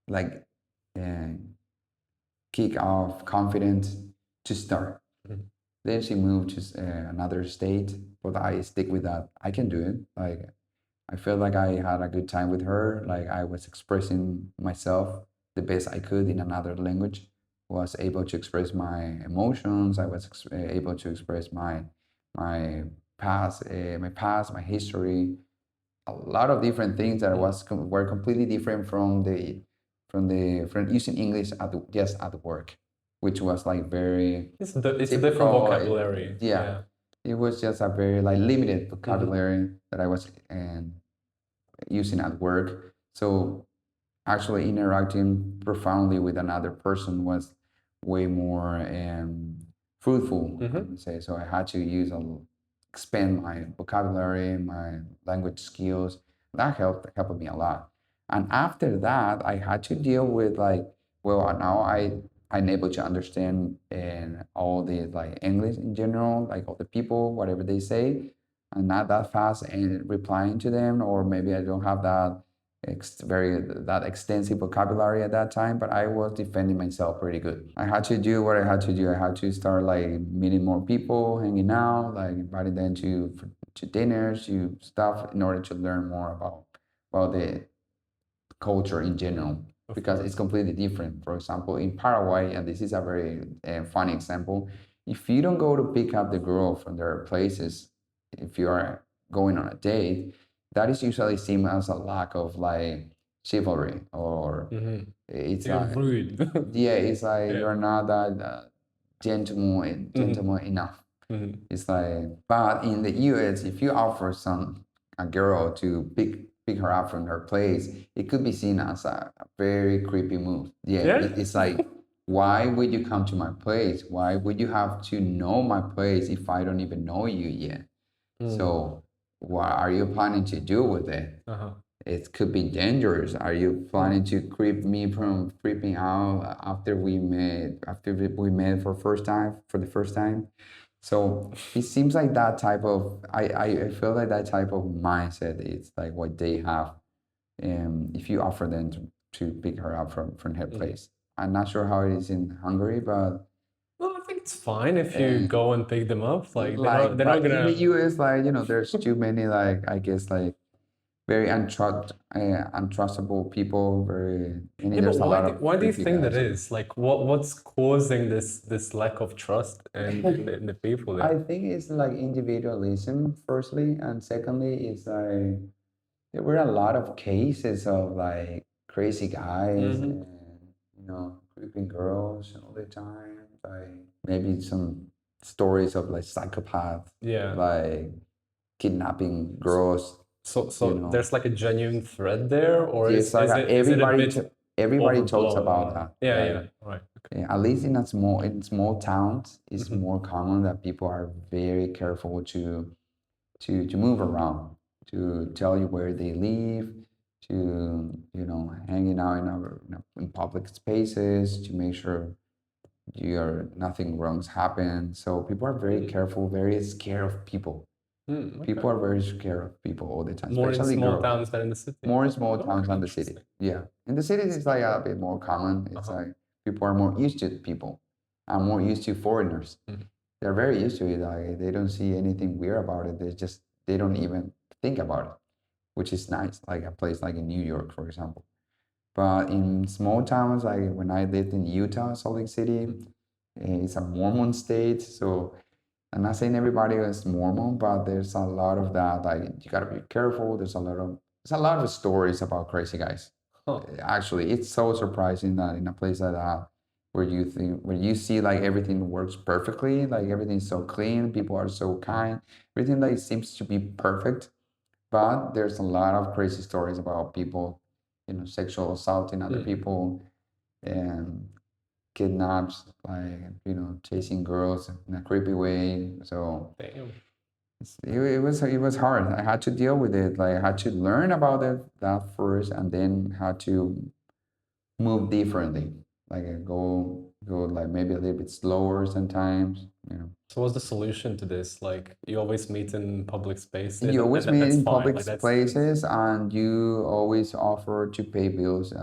like uh, kick of confidence to start. Then she moved to another state, but I stick with that. I can do it. Like I feel like I had a good time with her. Like I was expressing myself the best I could in another language. Was able to express my emotions. I was able to express my past, my history, a lot of different things that were completely different from using English just at work, which was like very It's a different typical. vocabulary. Yeah, Yeah. it was just a very like limited vocabulary that I was using at work. So actually interacting profoundly with another person was way more fruitful, I would say. So I had to expand my vocabulary, my language skills. That helped me a lot. And after that, I had to deal with like, well, now I'm able to understand all the like English in general, like all the people, whatever they say, and not that fast and replying to them, or maybe I don't have that extensive vocabulary at that time, but I was defending myself pretty good. I had to do what I had to do. I had to start like meeting more people, hanging out, like inviting them to dinners, to stuff, in order to learn more about the culture in general, Of because course. it's completely different. For example, in Paraguay, and this is a very funny example, if you don't go to pick up the girl from their places, if you are going on a date, that is usually seen as a lack of like chivalry, or it's You're like, rude. yeah, it's like Yeah. you're not that gentleman enough. Mhm. It's like, but in the US, if you offer some a girl to pick her up from her place, it could be seen as a very creepy move. Yeah, Yeah. it's like, why would you come to my place? Why would you have to know my place if I don't even know you yet? Mm. So what are you planning to do with it? Uh-huh. It could be dangerous. Are you planning to creep me from creeping out after we met for the first time? So it seems like that type of I feel like that type of mindset is like what they have. If you offer them to pick her up from her Mhm. place. I'm not sure how it is in Hungary, but Well, I think it's fine if you uh, go and pick them up. Like they're not but in the gonna. US, like there's too many like I guess like very untrustable people. Very Yeah, but there's a lot of why do you creepy think that guys. is? Like what's causing this lack of trust in the people I there? think it's like individualism, firstly, and secondly, it's like there were a lot of cases of like crazy guys Hmm. and creeping girls all the time. Like maybe some stories of like psychopaths, Yeah. like kidnapping girls. So there's like a genuine thread there, or It's like is it a bit everybody talks about overblown? that. Yeah, Like yeah, right. at least in small towns, it's Hmm. more common that people are very careful to move around, to tell you where they live, to hanging out in public spaces, to make sure you're nothing wrong's happened. So people are very Hmm. careful, very scared of people. Hmm, okay. People are very scared of people all the time, More in especially small girls. towns than in the city. More in small towns Okay, than the city. interesting. Yeah. In the cities, it's like a bit more common. It's Uh-huh. like people are more used to people and more used to foreigners. Mhm. They're very used to it. Like they don't see anything weird about it. They don't even think about it, which is nice. Like a place like in New York, for example. But in small towns, like when I lived in Utah, Salt Lake City, Mhm. it's a Mormon state. So I'm not saying everybody is Mormon, but there's a lot of that. Like you gotta be careful. There's a lot of stories about crazy guys. Huh. Actually, it's so surprising that in a place like that, where you see like everything works perfectly, like everything's so clean, people are so kind, everything like seems to be perfect. But there's a lot of crazy stories about people, sexual assaulting other Hmm. people and kidnaps, like chasing girls in a creepy way. So Damn. it was hard. I had to deal with it. Like I had to learn about it that first, and then had to move differently. Like go like maybe a little bit slower sometimes. So what's the solution to this? Like you always meet in public space, You always meet that's in fine. public Like that's places, and you always offer to pay bills.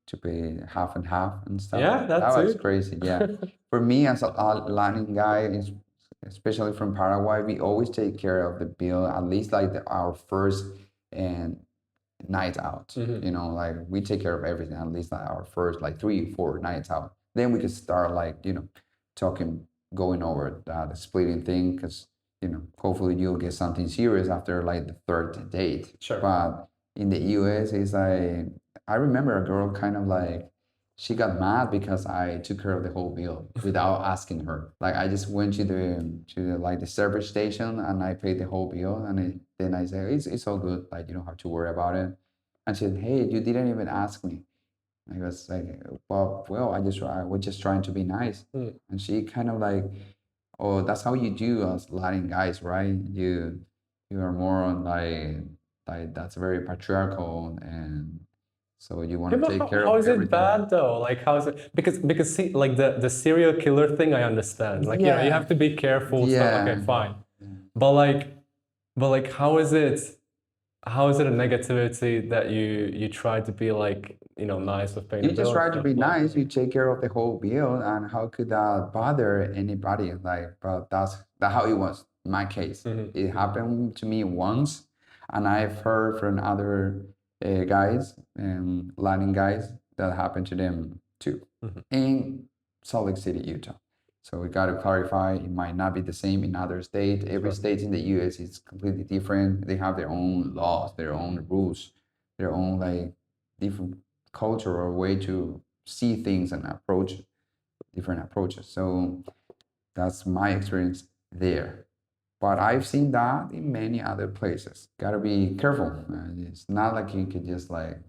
To pay half and half and stuff. yeah, that That was too. crazy. Yeah, for me as a Latin guy, especially from Paraguay, we always take care of the bill. At least like our first and night out. Hmm. Like we take care of everything. At least like our first like 3 4 nights out. Then we could start like talking, going over that splitting thing because hopefully you'll get something serious after like the third date. Sure. But in the US, it's like I remember a girl kind of like she got mad because I took care of the whole bill without asking her. Like I just went to the like the service station and I paid the whole bill and then I said it's all good. Like you don't have to worry about it. And she said, "Hey, you didn't even ask me." I was like, "Well, I was just trying to be nice." Mm. And she kind of like, "Oh, that's how you do as Latin guys, right? You are more on like that's very patriarchal and so you Yeah, want to but take care how of is it everything." bad though? Like how is it because see like the serial killer thing I understand. Like you Yeah, have to be careful stuff. Okay, yeah. fine. But like how is it a negativity that you try to be like nice with paying the You just bill and try to stuff? be Like nice. You take care of the whole bill, and how could that bother anybody? Like, but that's how it was. In my case, mhm, it happened to me once, and I've heard from other guys, Latin guys, that happened to them too, mhm, in Salt Lake City, Utah. So we got to clarify. It might not be the same in other states. Every sure. state in the U.S. is completely different. They have their own laws, their own rules, their own like different culture or way to see things and different approaches. So that's my experience there. But I've seen that in many other places. Gotta be careful. It's not like you could just like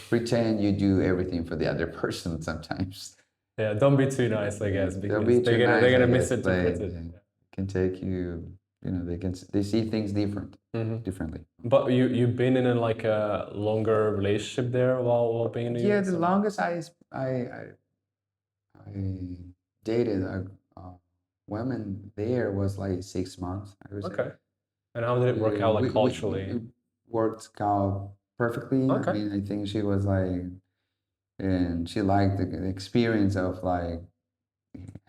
pretend you do everything for the other person sometimes. Yeah, don't be too nice, I guess, Don't because be too nice, they're I gonna guess. misinterpret They it. can take you, they see things Hmm. differently. But you've been in like a longer relationship there while being in the Yeah, US? the longest I dated a woman there was like 6 months, I would say. Okay. And how did it work out, like We culturally? worked out perfectly. I Okay. mean, I think she was like, and she liked the experience of like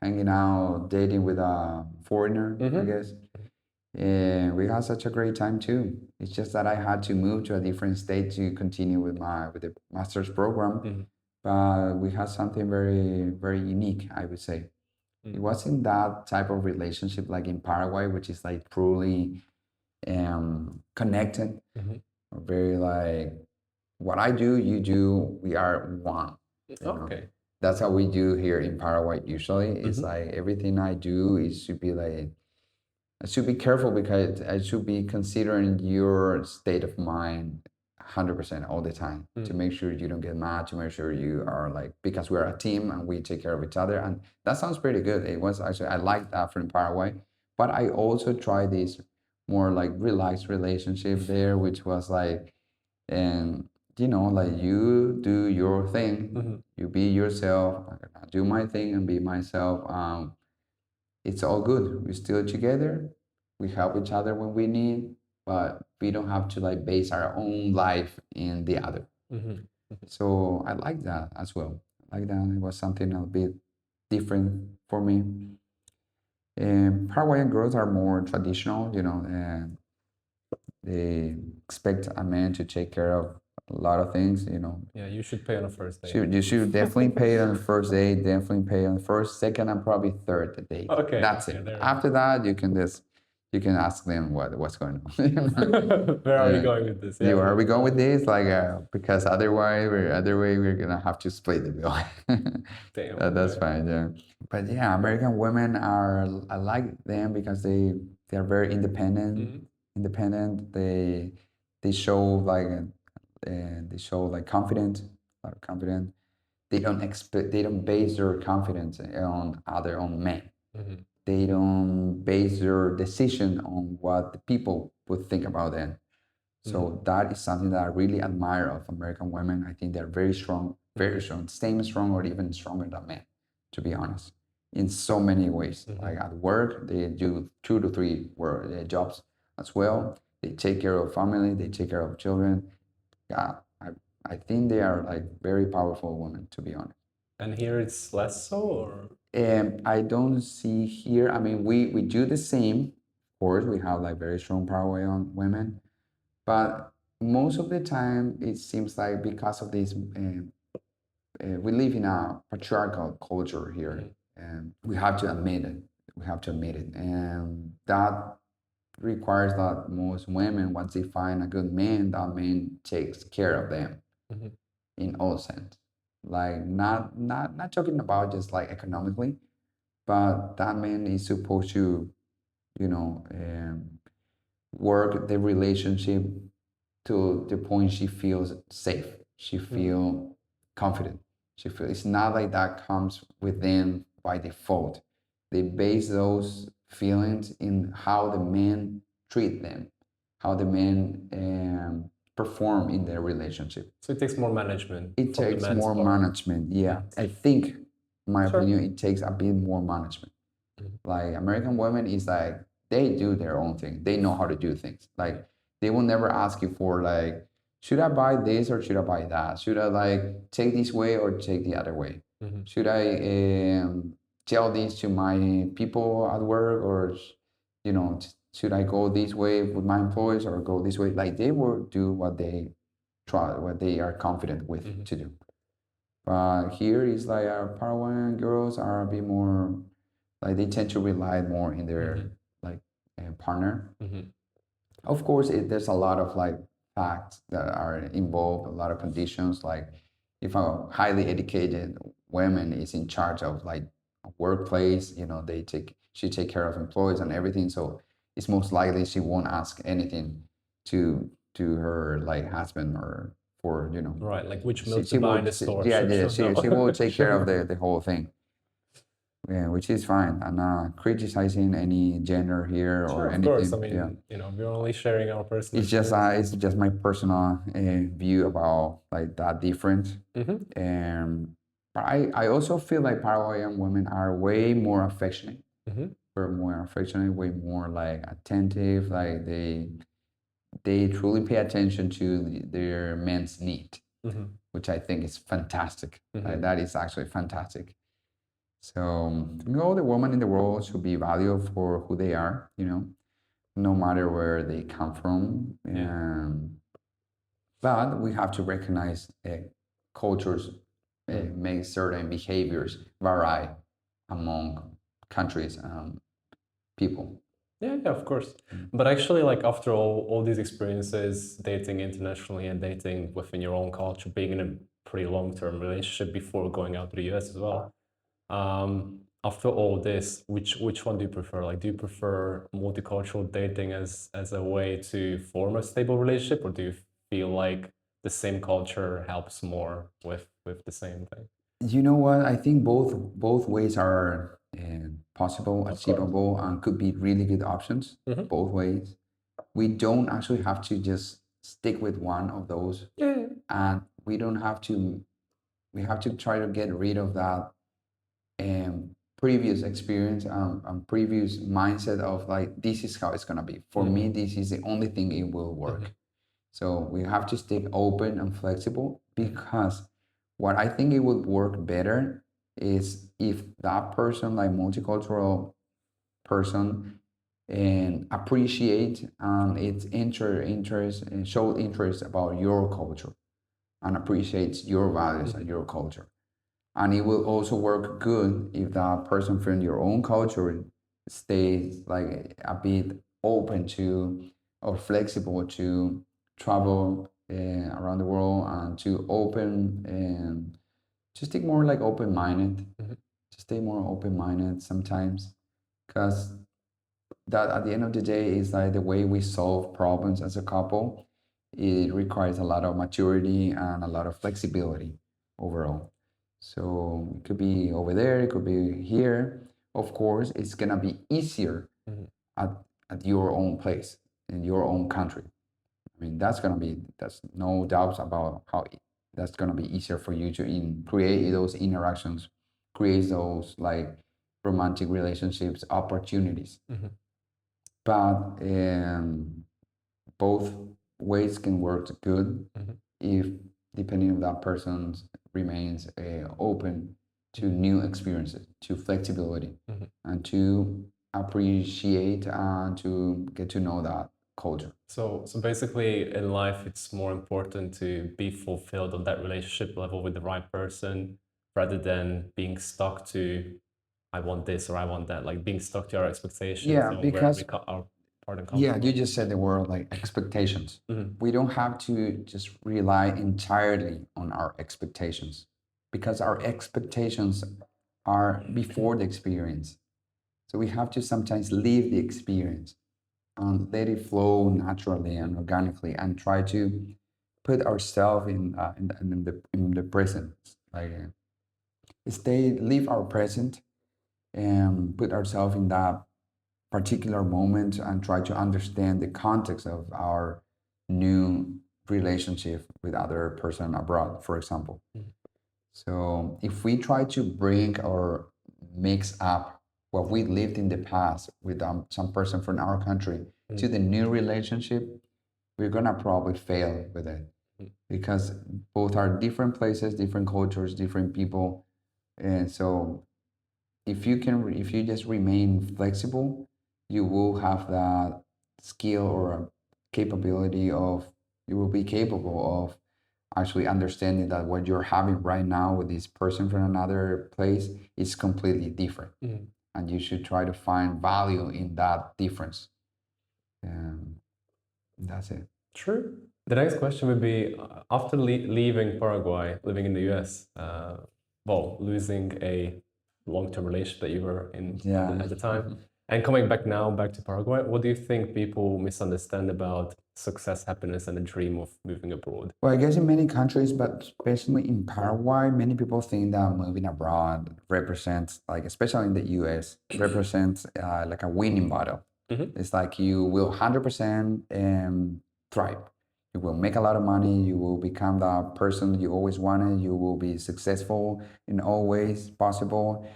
hanging out, dating with a foreigner, I Mm-hmm. guess. And we had such a great time too. It's just that I had to move to a different state to continue with the master's program. Mm-hmm. But we had something very, very unique, I would say. It wasn't that type of relationship like in Paraguay, which is like truly connected, Mm-hmm. or very like what I do, you do, we are one. Okay. That's how we do here in Paraguay usually. It's Mm-hmm. like everything I do is should be like I should be careful because I should be considering your state of mind 100% all the time to make sure you don't get mad, to make sure you are like, because we're a team and we take care of each other. And that sounds pretty good. It was actually, I like that from Paraguay. But I also tried this more like relaxed relationship there, which was like, and like you do your thing, Mm-hmm. you be yourself, I do my thing and be myself. It's all good. We're still together. We help each other when we need, but we don't have to like base our own life in the other. Mm-hmm. So I like that as well. I like that. It was something a bit different for me. And Paraguayan girls are more traditional, and they expect a man to take care of a lot of things. Yeah, you should pay on the first date. You should definitely pay on the first date, definitely pay on the first, second, and probably third date. Okay. That's Yeah, it. there. After that, you can ask them what's going on. Where are we going with this? Yeah. Are we going with this? Like, because otherwise, other way, we're gonna have to split the bill. Damn. That's fine, yeah. But yeah, American women I like them because they're very independent. Mm-hmm. Independent. They show like confident, a lot of confidence. They don't base their confidence on men. Mm-hmm. They don't base their decision on what the people would think about them. So that is something that I really admire of American women. I think they're very strong, same strong or even stronger than men, to be honest, in so many ways. Like at work, they do 2 to 3 jobs as well. They take care of family, they take care of children. Yeah, I think they are like very powerful women, to be honest. And here it's less so, or? I don't see here. I mean, we do the same. Of course, we have like very strong Paraguayan women, but most of the time it seems like because of this, we live in a patriarchal culture here, and we have to admit it. We have to admit it, and that requires that most women, once they find a good man, that man takes care of them Mm-hmm. in all sense. Like not talking about just like economically, but that man is supposed to, you know, work the relationship to the point she feels safe. She feel confident. She feel it's not like that comes within by default. They base those feelings in how the men treat them, how the men perform in their relationship. So it takes more management It from the takes man's more part. management. Yeah, I think, in my Sure. opinion, it takes a bit more management. Like American women is like they do their own thing. They know how to do things. Like they will never ask you for like, should I buy this or should I buy that? Should I like take this way or take the other way? Should I tell this to my people at work or should I go this way with my employees or go this way? Like they will do what they are confident with to do. But here is like our Paraguayan girls are a bit more like they tend to rely more in their like partner. Of course, there's a lot of like facts that are involved, a lot of conditions. Like if a highly educated woman is in charge of like workplace, she take care of employees and everything. So it's most likely she won't ask anything to her like husband or for Right, like which milk to she buy in will the store. yeah, Sure, yeah, sure, no. she will take care of Sure. the whole thing. Yeah, which is fine. I'm not criticizing any gender here Sure, or of course. I anything. Yeah, mean, we're only sharing our personal experiences. it's just my personal view about like that difference. Mm-hmm. And but I also feel like Paraguayan women are way more affectionate. Mm-hmm. We're more affectionate, way more like attentive. Like they truly pay attention to their men's need, Mm-hmm. which I think is fantastic. Like Mm-hmm. that is actually fantastic. So all the women in the world should be valued for who they are, no matter where they come from. Yeah. But we have to recognize cultures Mm. make certain behaviors vary among countries and people. Yeah, yeah, of course. But actually, like after all these experiences, dating internationally and dating within your own culture, being in a pretty long-term relationship before going out to the US as well. After all this, which one do you prefer? Like, do you prefer multicultural dating as a way to form a stable relationship, or do you feel like the same culture helps more with the same thing? You know what? I think both ways are possible, Of course. achievable, and could be really good options. Mm-hmm. Both ways. We don't actually have to just stick with one of those, Yeah, yeah. and we don't have to. We have to try to get rid of that previous experience and previous mindset of like this is how it's gonna be. For me, this is the only thing it will work. So we have to stay open and flexible because what I think it would work better is if that person, like multicultural person, and appreciate its interest and show interest about your culture and appreciates your values and your culture. And it will also work good if that person from your own culture stays like a bit open to or flexible to travel around the world and to open and to stay more like open-minded, Mhm. to stay more open-minded sometimes, because that at the end of the day is like the way we solve problems as a couple. It requires a lot of maturity and a lot of flexibility overall. So it could be over there, it could be here. Of course, it's gonna be easier Mhm. at, at your own place in your own country. I mean, that's no doubts about how that's gonna be easier for you to create those interactions, create those like romantic relationships, opportunities. Mhm. But both ways can work good Mhm. if depending on that person remains open to new experiences, to flexibility, Mhm. and to appreciate and to get to know that culture. So basically, in life, it's more important to be fulfilled on that relationship level with the right person rather than being stuck to, I want this or I want that, like being stuck to our expectations Yeah, on where because our partner comes yeah, you from. just said the word like expectations. Mhm. We don't have to just rely entirely on our expectations because our expectations are before the experience. So we have to sometimes live the experience and let it flow naturally and organically and try to put ourselves in the present. Like live our present and put ourselves in that particular moment and try to understand the context of our new relationship with other person abroad, for example. Mhm. So if we try to bring or mix up what we lived in the past with some person from our country to Mhm. the new relationship, we're gonna probably fail with it Mhm. because both are different places, different cultures, different people, and so if you just remain flexible, you will have that skill or capability of you will be capable of actually understanding that what you're having right now with this person from another place is completely different, Mhm. and you should try to find value in that difference. Um, that's it. True. The next question would be after leaving Paraguay, living in the US, well, losing a long-term relationship that you were in Yeah. at the time. And coming back now, back to Paraguay, what do you think people misunderstand about success, happiness, and the dream of moving abroad? Well, I guess in many countries, but especially in Paraguay, many people think that moving abroad represents, like, especially in the US, represents like a winning battle. Mhm. It's like you will 100% thrive. You will make a lot of money. You will become the person you always wanted. You will be successful in all ways possible.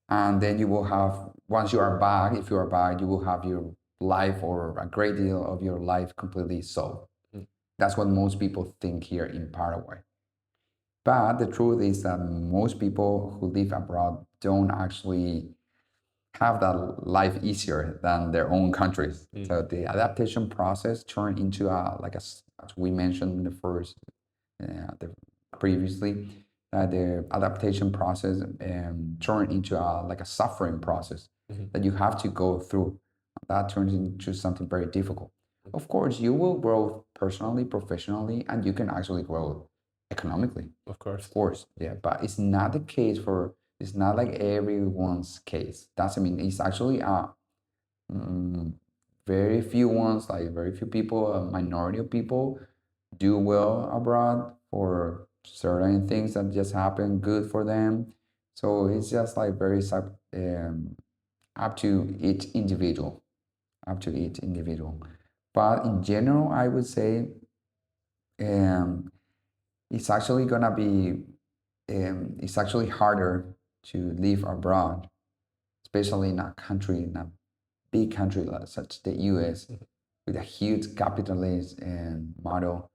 And then you will have, once you are back, if you are back, you will have your life or a great deal of your life completely solved. That's what most people think here in Paraguay. But the truth is that most people who live abroad don't actually have that life easier than their own countries. So the adaptation process turned into as we mentioned in the first, previously, the adaptation process turned into like a suffering process that you have to go through. That turns into something very difficult. Of course, you will grow personally, professionally, and you can actually grow economically. Of course. Of course, yeah, but it's not the case for, it's not like everyone's case. That's, I mean, it's actually mm, very few ones, like very few people, a minority of people do well abroad for certain things that just happen good for them. So it's just like very up to each individual, up to each individual. But in general, I would say um, it's actually gonna be it's actually harder to live abroad, especially in a country, in a big country like such the US, with a huge capitalist model,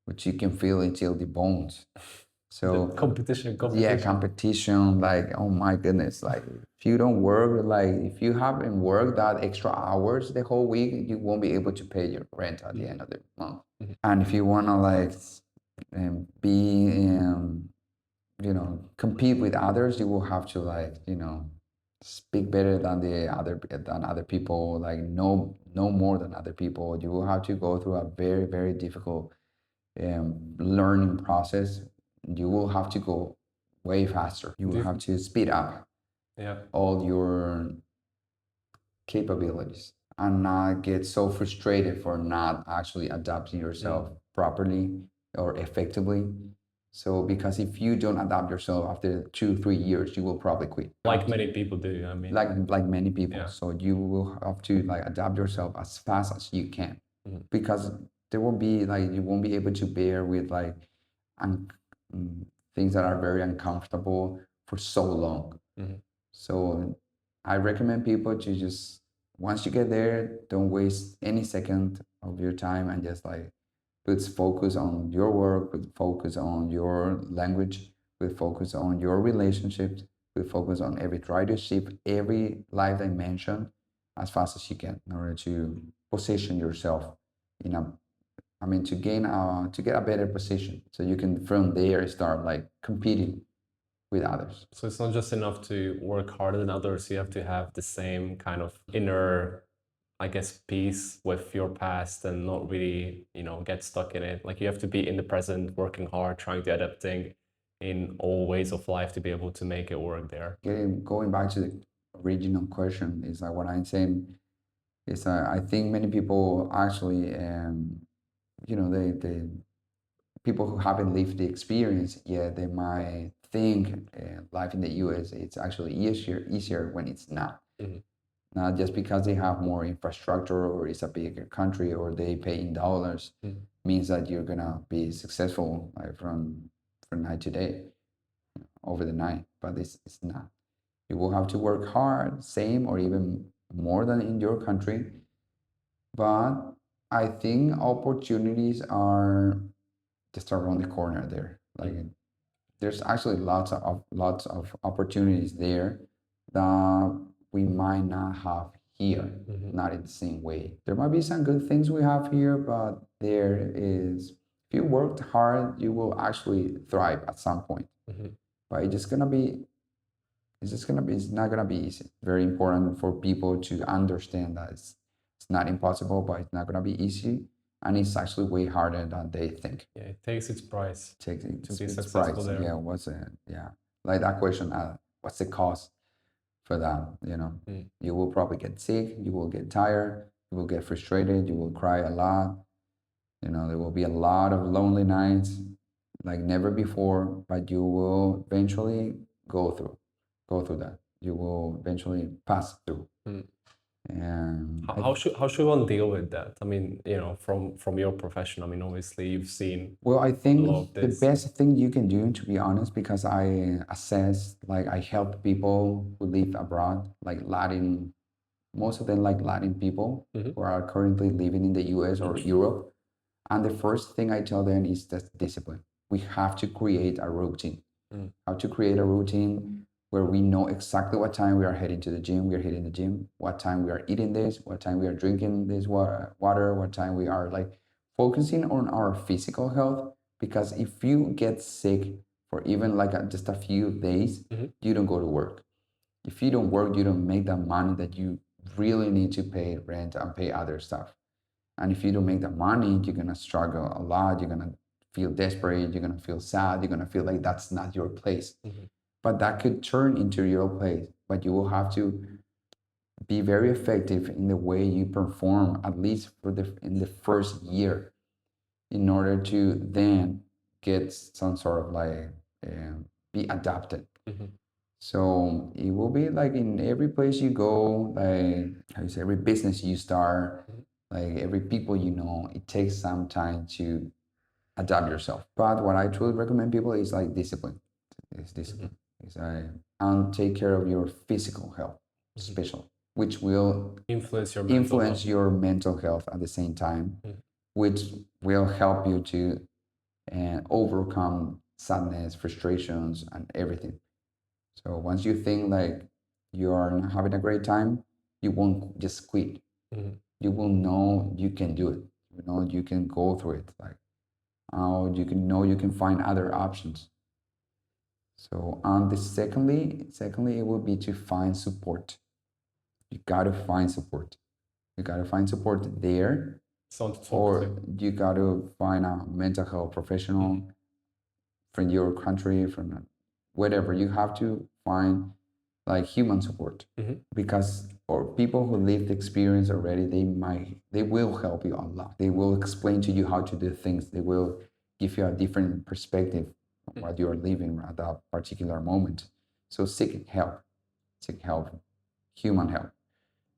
which you can feel until the bones. So Competition, yeah, competition. competition, like, oh my goodness, like if you don't work, like if you haven't worked that extra hours the whole week, you won't be able to pay your rent at the end of the month. And if you wanna like be compete with others, you will have to, like, speak better than other people, like know more than other people. You will have to go through a very, very difficult learning process. You will have to go way faster. You will have to speed up all your capabilities and not get so frustrated for not actually adapting yourself properly or effectively. So, because if you don't adapt yourself after 2 3 years, you will probably quit. Like many people do, I mean. Like many people. Yeah. So you will have to like adapt yourself as fast as you can, because there will be like you won't be able to bear with like un- things that are very uncomfortable for so long. So I recommend people to just, once you get there, don't waste any second of your time and just like put focus on your work, put focus on your language, put focus on your relationships, put focus on try to shift every life dimension as fast as you can in order to position yourself in a, I mean, to get a better position so you can from there start like competing with others. So it's not just enough to work harder than others, you have to have the same kind of inner, I guess, peace with your past and not really, get stuck in it. Like you have to be in the present, working hard, trying to adapting in all ways of life to be able to make it work there. Going back to the original question, is like what I'm saying is I think many people actually, they people who haven't lived the experience yet, they might think life in the US it's actually easier when it's not. Not just because they have more infrastructure or it's a bigger country or they pay in dollars means that you're gonna be successful like from night to day over the night. But it's not. You will have to work hard, same or even more than in your country. But I think opportunities are just around the corner there. Like there's actually lots of opportunities there that we might not have here, not in the same way. There might be some good things we have here, but there is, if you worked hard, you will actually thrive at some point. But it's not gonna be easy. Very important for people to understand that it's not impossible, but it's not gonna be easy, and it's actually way harder than they think. Yeah, it takes its price Takes to be its successful price. there. Yeah, like that question. What's the cost for that, you know. Mm. You will probably get sick, you will get tired, you will get frustrated, you will cry a lot. You know, there will be a lot of lonely nights like never before, but you will eventually go through, go through that. You will eventually pass through. Mm. And How should one deal with that? I mean, you know, from your profession, I mean, obviously you've seen well, I a lot of think the this. best thing you can do, to be honest, because I assess, like I help people who live abroad, like Latin, most of them like Latin people Mm-hmm. who are currently living in the US or Europe. And the first thing I tell them is that discipline. We have to create a routine. Mm. How to create a routine where we know exactly what time we are heading to the gym, we are hitting the gym, what time we are eating this, what time we are drinking this water, what time we are like focusing on our physical health. Because if you get sick for even like just a few days, Mm-hmm. you don't go to work. If you don't work, you don't make the money that you really need to pay rent and pay other stuff. And if you don't make the money, you're gonna struggle a lot. You're gonna feel desperate. You're gonna feel sad. You're gonna feel like that's not your place. Mm-hmm. But that could turn into your place. But you will have to be very effective in the way you perform, at least for the in the first year, in order to then get some sort of like be adapted. Mm-hmm. So it will be like in every place you go, like how you say, every business you start, like every people you know, it takes some time to adapt yourself. But what I truly recommend people is like discipline. It's Mm-hmm. discipline. It's and take care of your physical health, Mm-hmm. especially, which will Influence your mental influence health. your mental health at the same time, Mm. which will help you to overcome sadness, frustrations, and everything. So once you think like you're not having a great time, you won't just quit. Mm-hmm. You will know you can do it. You know you can go through it. Like you can know you can find other options. So secondly, it will be to find support. You gotta find support. You gotta find support there, Someone to talk to. or you gotta find a mental health professional Mm-hmm. from your country, from whatever. You have to find like human support Mm-hmm. because or people who lived the experience already, they will help you a lot. They will explain to you how to do things. They will give you a different perspective on what you are living at that particular moment. So seek help, human help,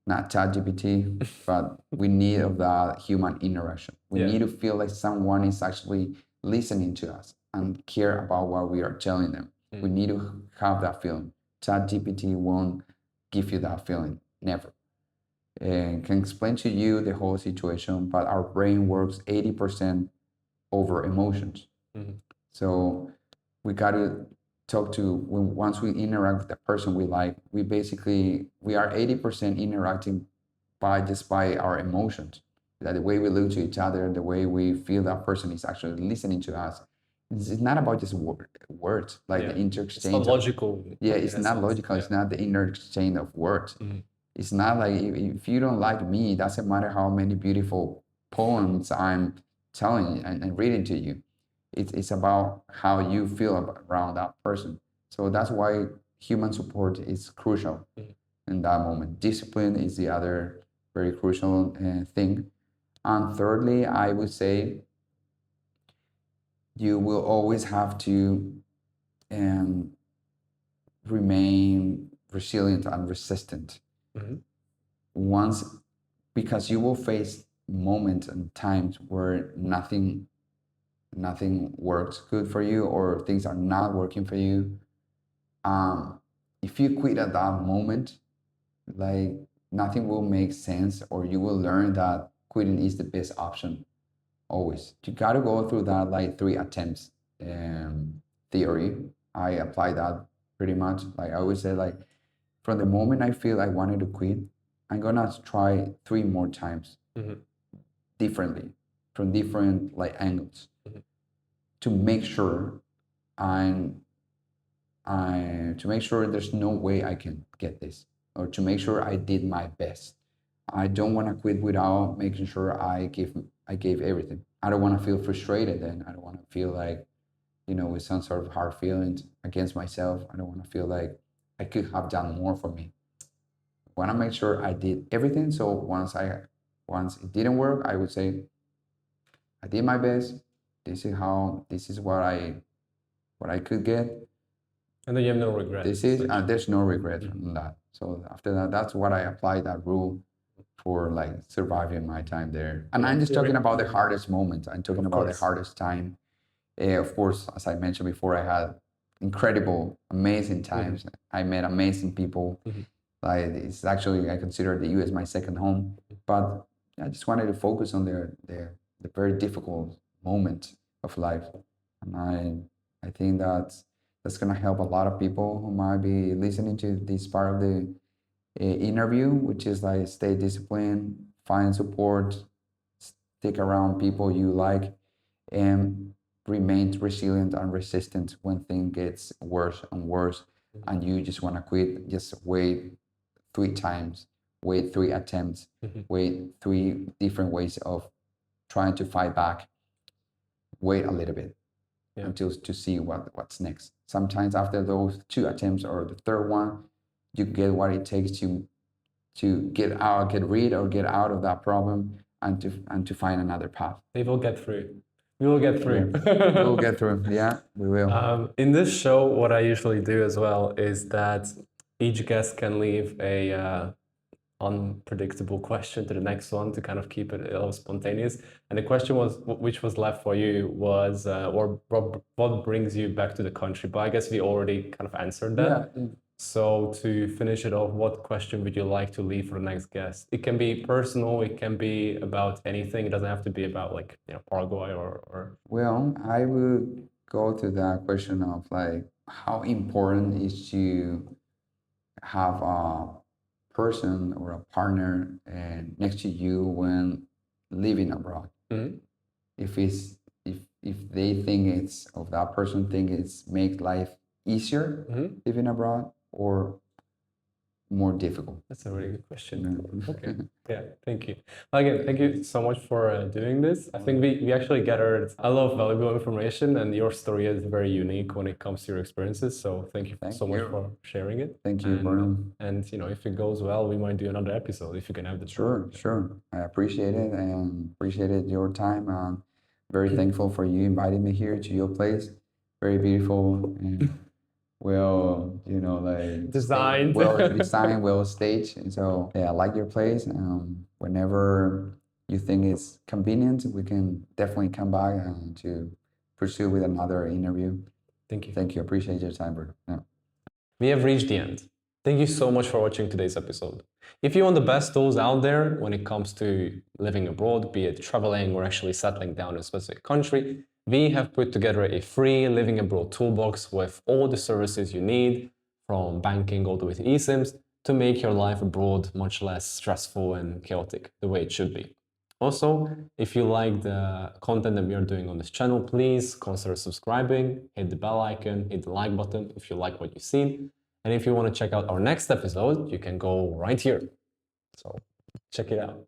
not ChatGPT, but we need of that human interaction. We Yeah. need to feel like someone is actually listening to us and care about what we are telling them. We need to have that feeling. ChatGPT won't give you that feeling, never. And can explain to you the whole situation, but our brain works 80% over emotions. Mm-hmm. So we got to talk to once we interact with the person we like, we are 80% interacting by our emotions. That the way we look to each other, the way we feel that person is actually listening to us. It's not about just words, like Yeah. the It's not interchange. logical. Yeah, in it's a not sense. logical. Yeah. It's not the interchange of words. Mm-hmm. It's not like if you don't like me, it doesn't matter how many beautiful poems I'm telling you and reading to you. It's about how you feel around that person. So that's why human support is crucial Mhm. in that moment. Discipline is the other very crucial thing. And thirdly, I would say you will always have to um, remain resilient and resistant. Mm-hmm. Once because you will face moments and times where nothing works good for you or things are not working for you. If you quit at that moment, like nothing will make sense, or you will learn that quitting is the best option always. You got to go through that like 3 attempts theory. I apply that pretty much. Like I always say, like from the moment I feel I wanted to quit, I'm gonna try 3 more times Mm-hmm. differently from different like angles Mm-hmm. to make sure I'm to make sure there's no way I can get this or to make sure I did my best. I don't want to quit without making sure I gave everything. I don't want to feel frustrated then. I don't want to feel like, with some sort of hard feelings against myself. I don't want to feel like I could have done more for me. want to make sure I did everything. So once it didn't work, I would say I did my best. This is what I could get. And then you have no regrets. This is there's no regret in that. So after that, that's what I applied that rule for like surviving my time there. And I'm just talking about the hardest moment. I'm talking about the hardest time. Of course, as I mentioned before, I had incredible, amazing times. I met amazing people. Like it's actually I consider the U.S. my second home. But I just wanted to focus on the very difficult moment of life, and I think that's gonna help a lot of people who might be listening to this part of the interview, which is like stay disciplined, find support, stick around people you like, and remain resilient and resistant when things gets worse and worse, and you just want to quit. Just wait 3 times, wait 3 attempts, wait 3 different ways of trying to fight back. Wait a little bit until to see what's next. Sometimes after those 2 attempts or the third one, you get what it takes to get rid or get out of that problem and to find another path. We will get through. We will get through. We will get through. Yeah, we will. In this show, what I usually do as well is that each guest can leave a unpredictable question to the next one to kind of keep it a little spontaneous. And the question which was left for you was, what brings you back to the country? But I guess we already kind of answered that. Yeah. So to finish it off, what question would you like to leave for the next guest? It can be personal, it can be about anything. It doesn't have to be about like, Paraguay or... Well, I would go to that question of like, how important is to have a person or a partner next to you when living abroad. If they think that person think it's make life easier living abroad or more difficult? That's a really good question. Okay. Yeah, thank you. Again, thank you so much for doing this. I think we actually gathered a lot of valuable information, and your story is very unique when it comes to your experiences. So thank you so much for sharing it. Thank you, Bruno. And if it goes well, we might do another episode if you can have the Sure. I appreciate it and appreciated your time. I'm very thankful for you inviting me here to your place. Very beautiful and well, designed, well staged. And so yeah, I like your place. Whenever you think it's convenient, we can definitely come back to pursue with another interview. Thank you. Thank you. Appreciate your time, bro. Yeah. We have reached the end. Thank you so much for watching today's episode. If you want the best tools out there when it comes to living abroad, be it traveling or actually settling down in a specific country, we have put together a free living abroad toolbox with all the services you need, from banking all the way to eSIMs, to make your life abroad much less stressful and chaotic, the way it should be. Also, if you like the content that we are doing on this channel, please consider subscribing, hit the bell icon, hit the like button if you like what you've seen. And if you want to check out our next episode, you can go right here. So check it out.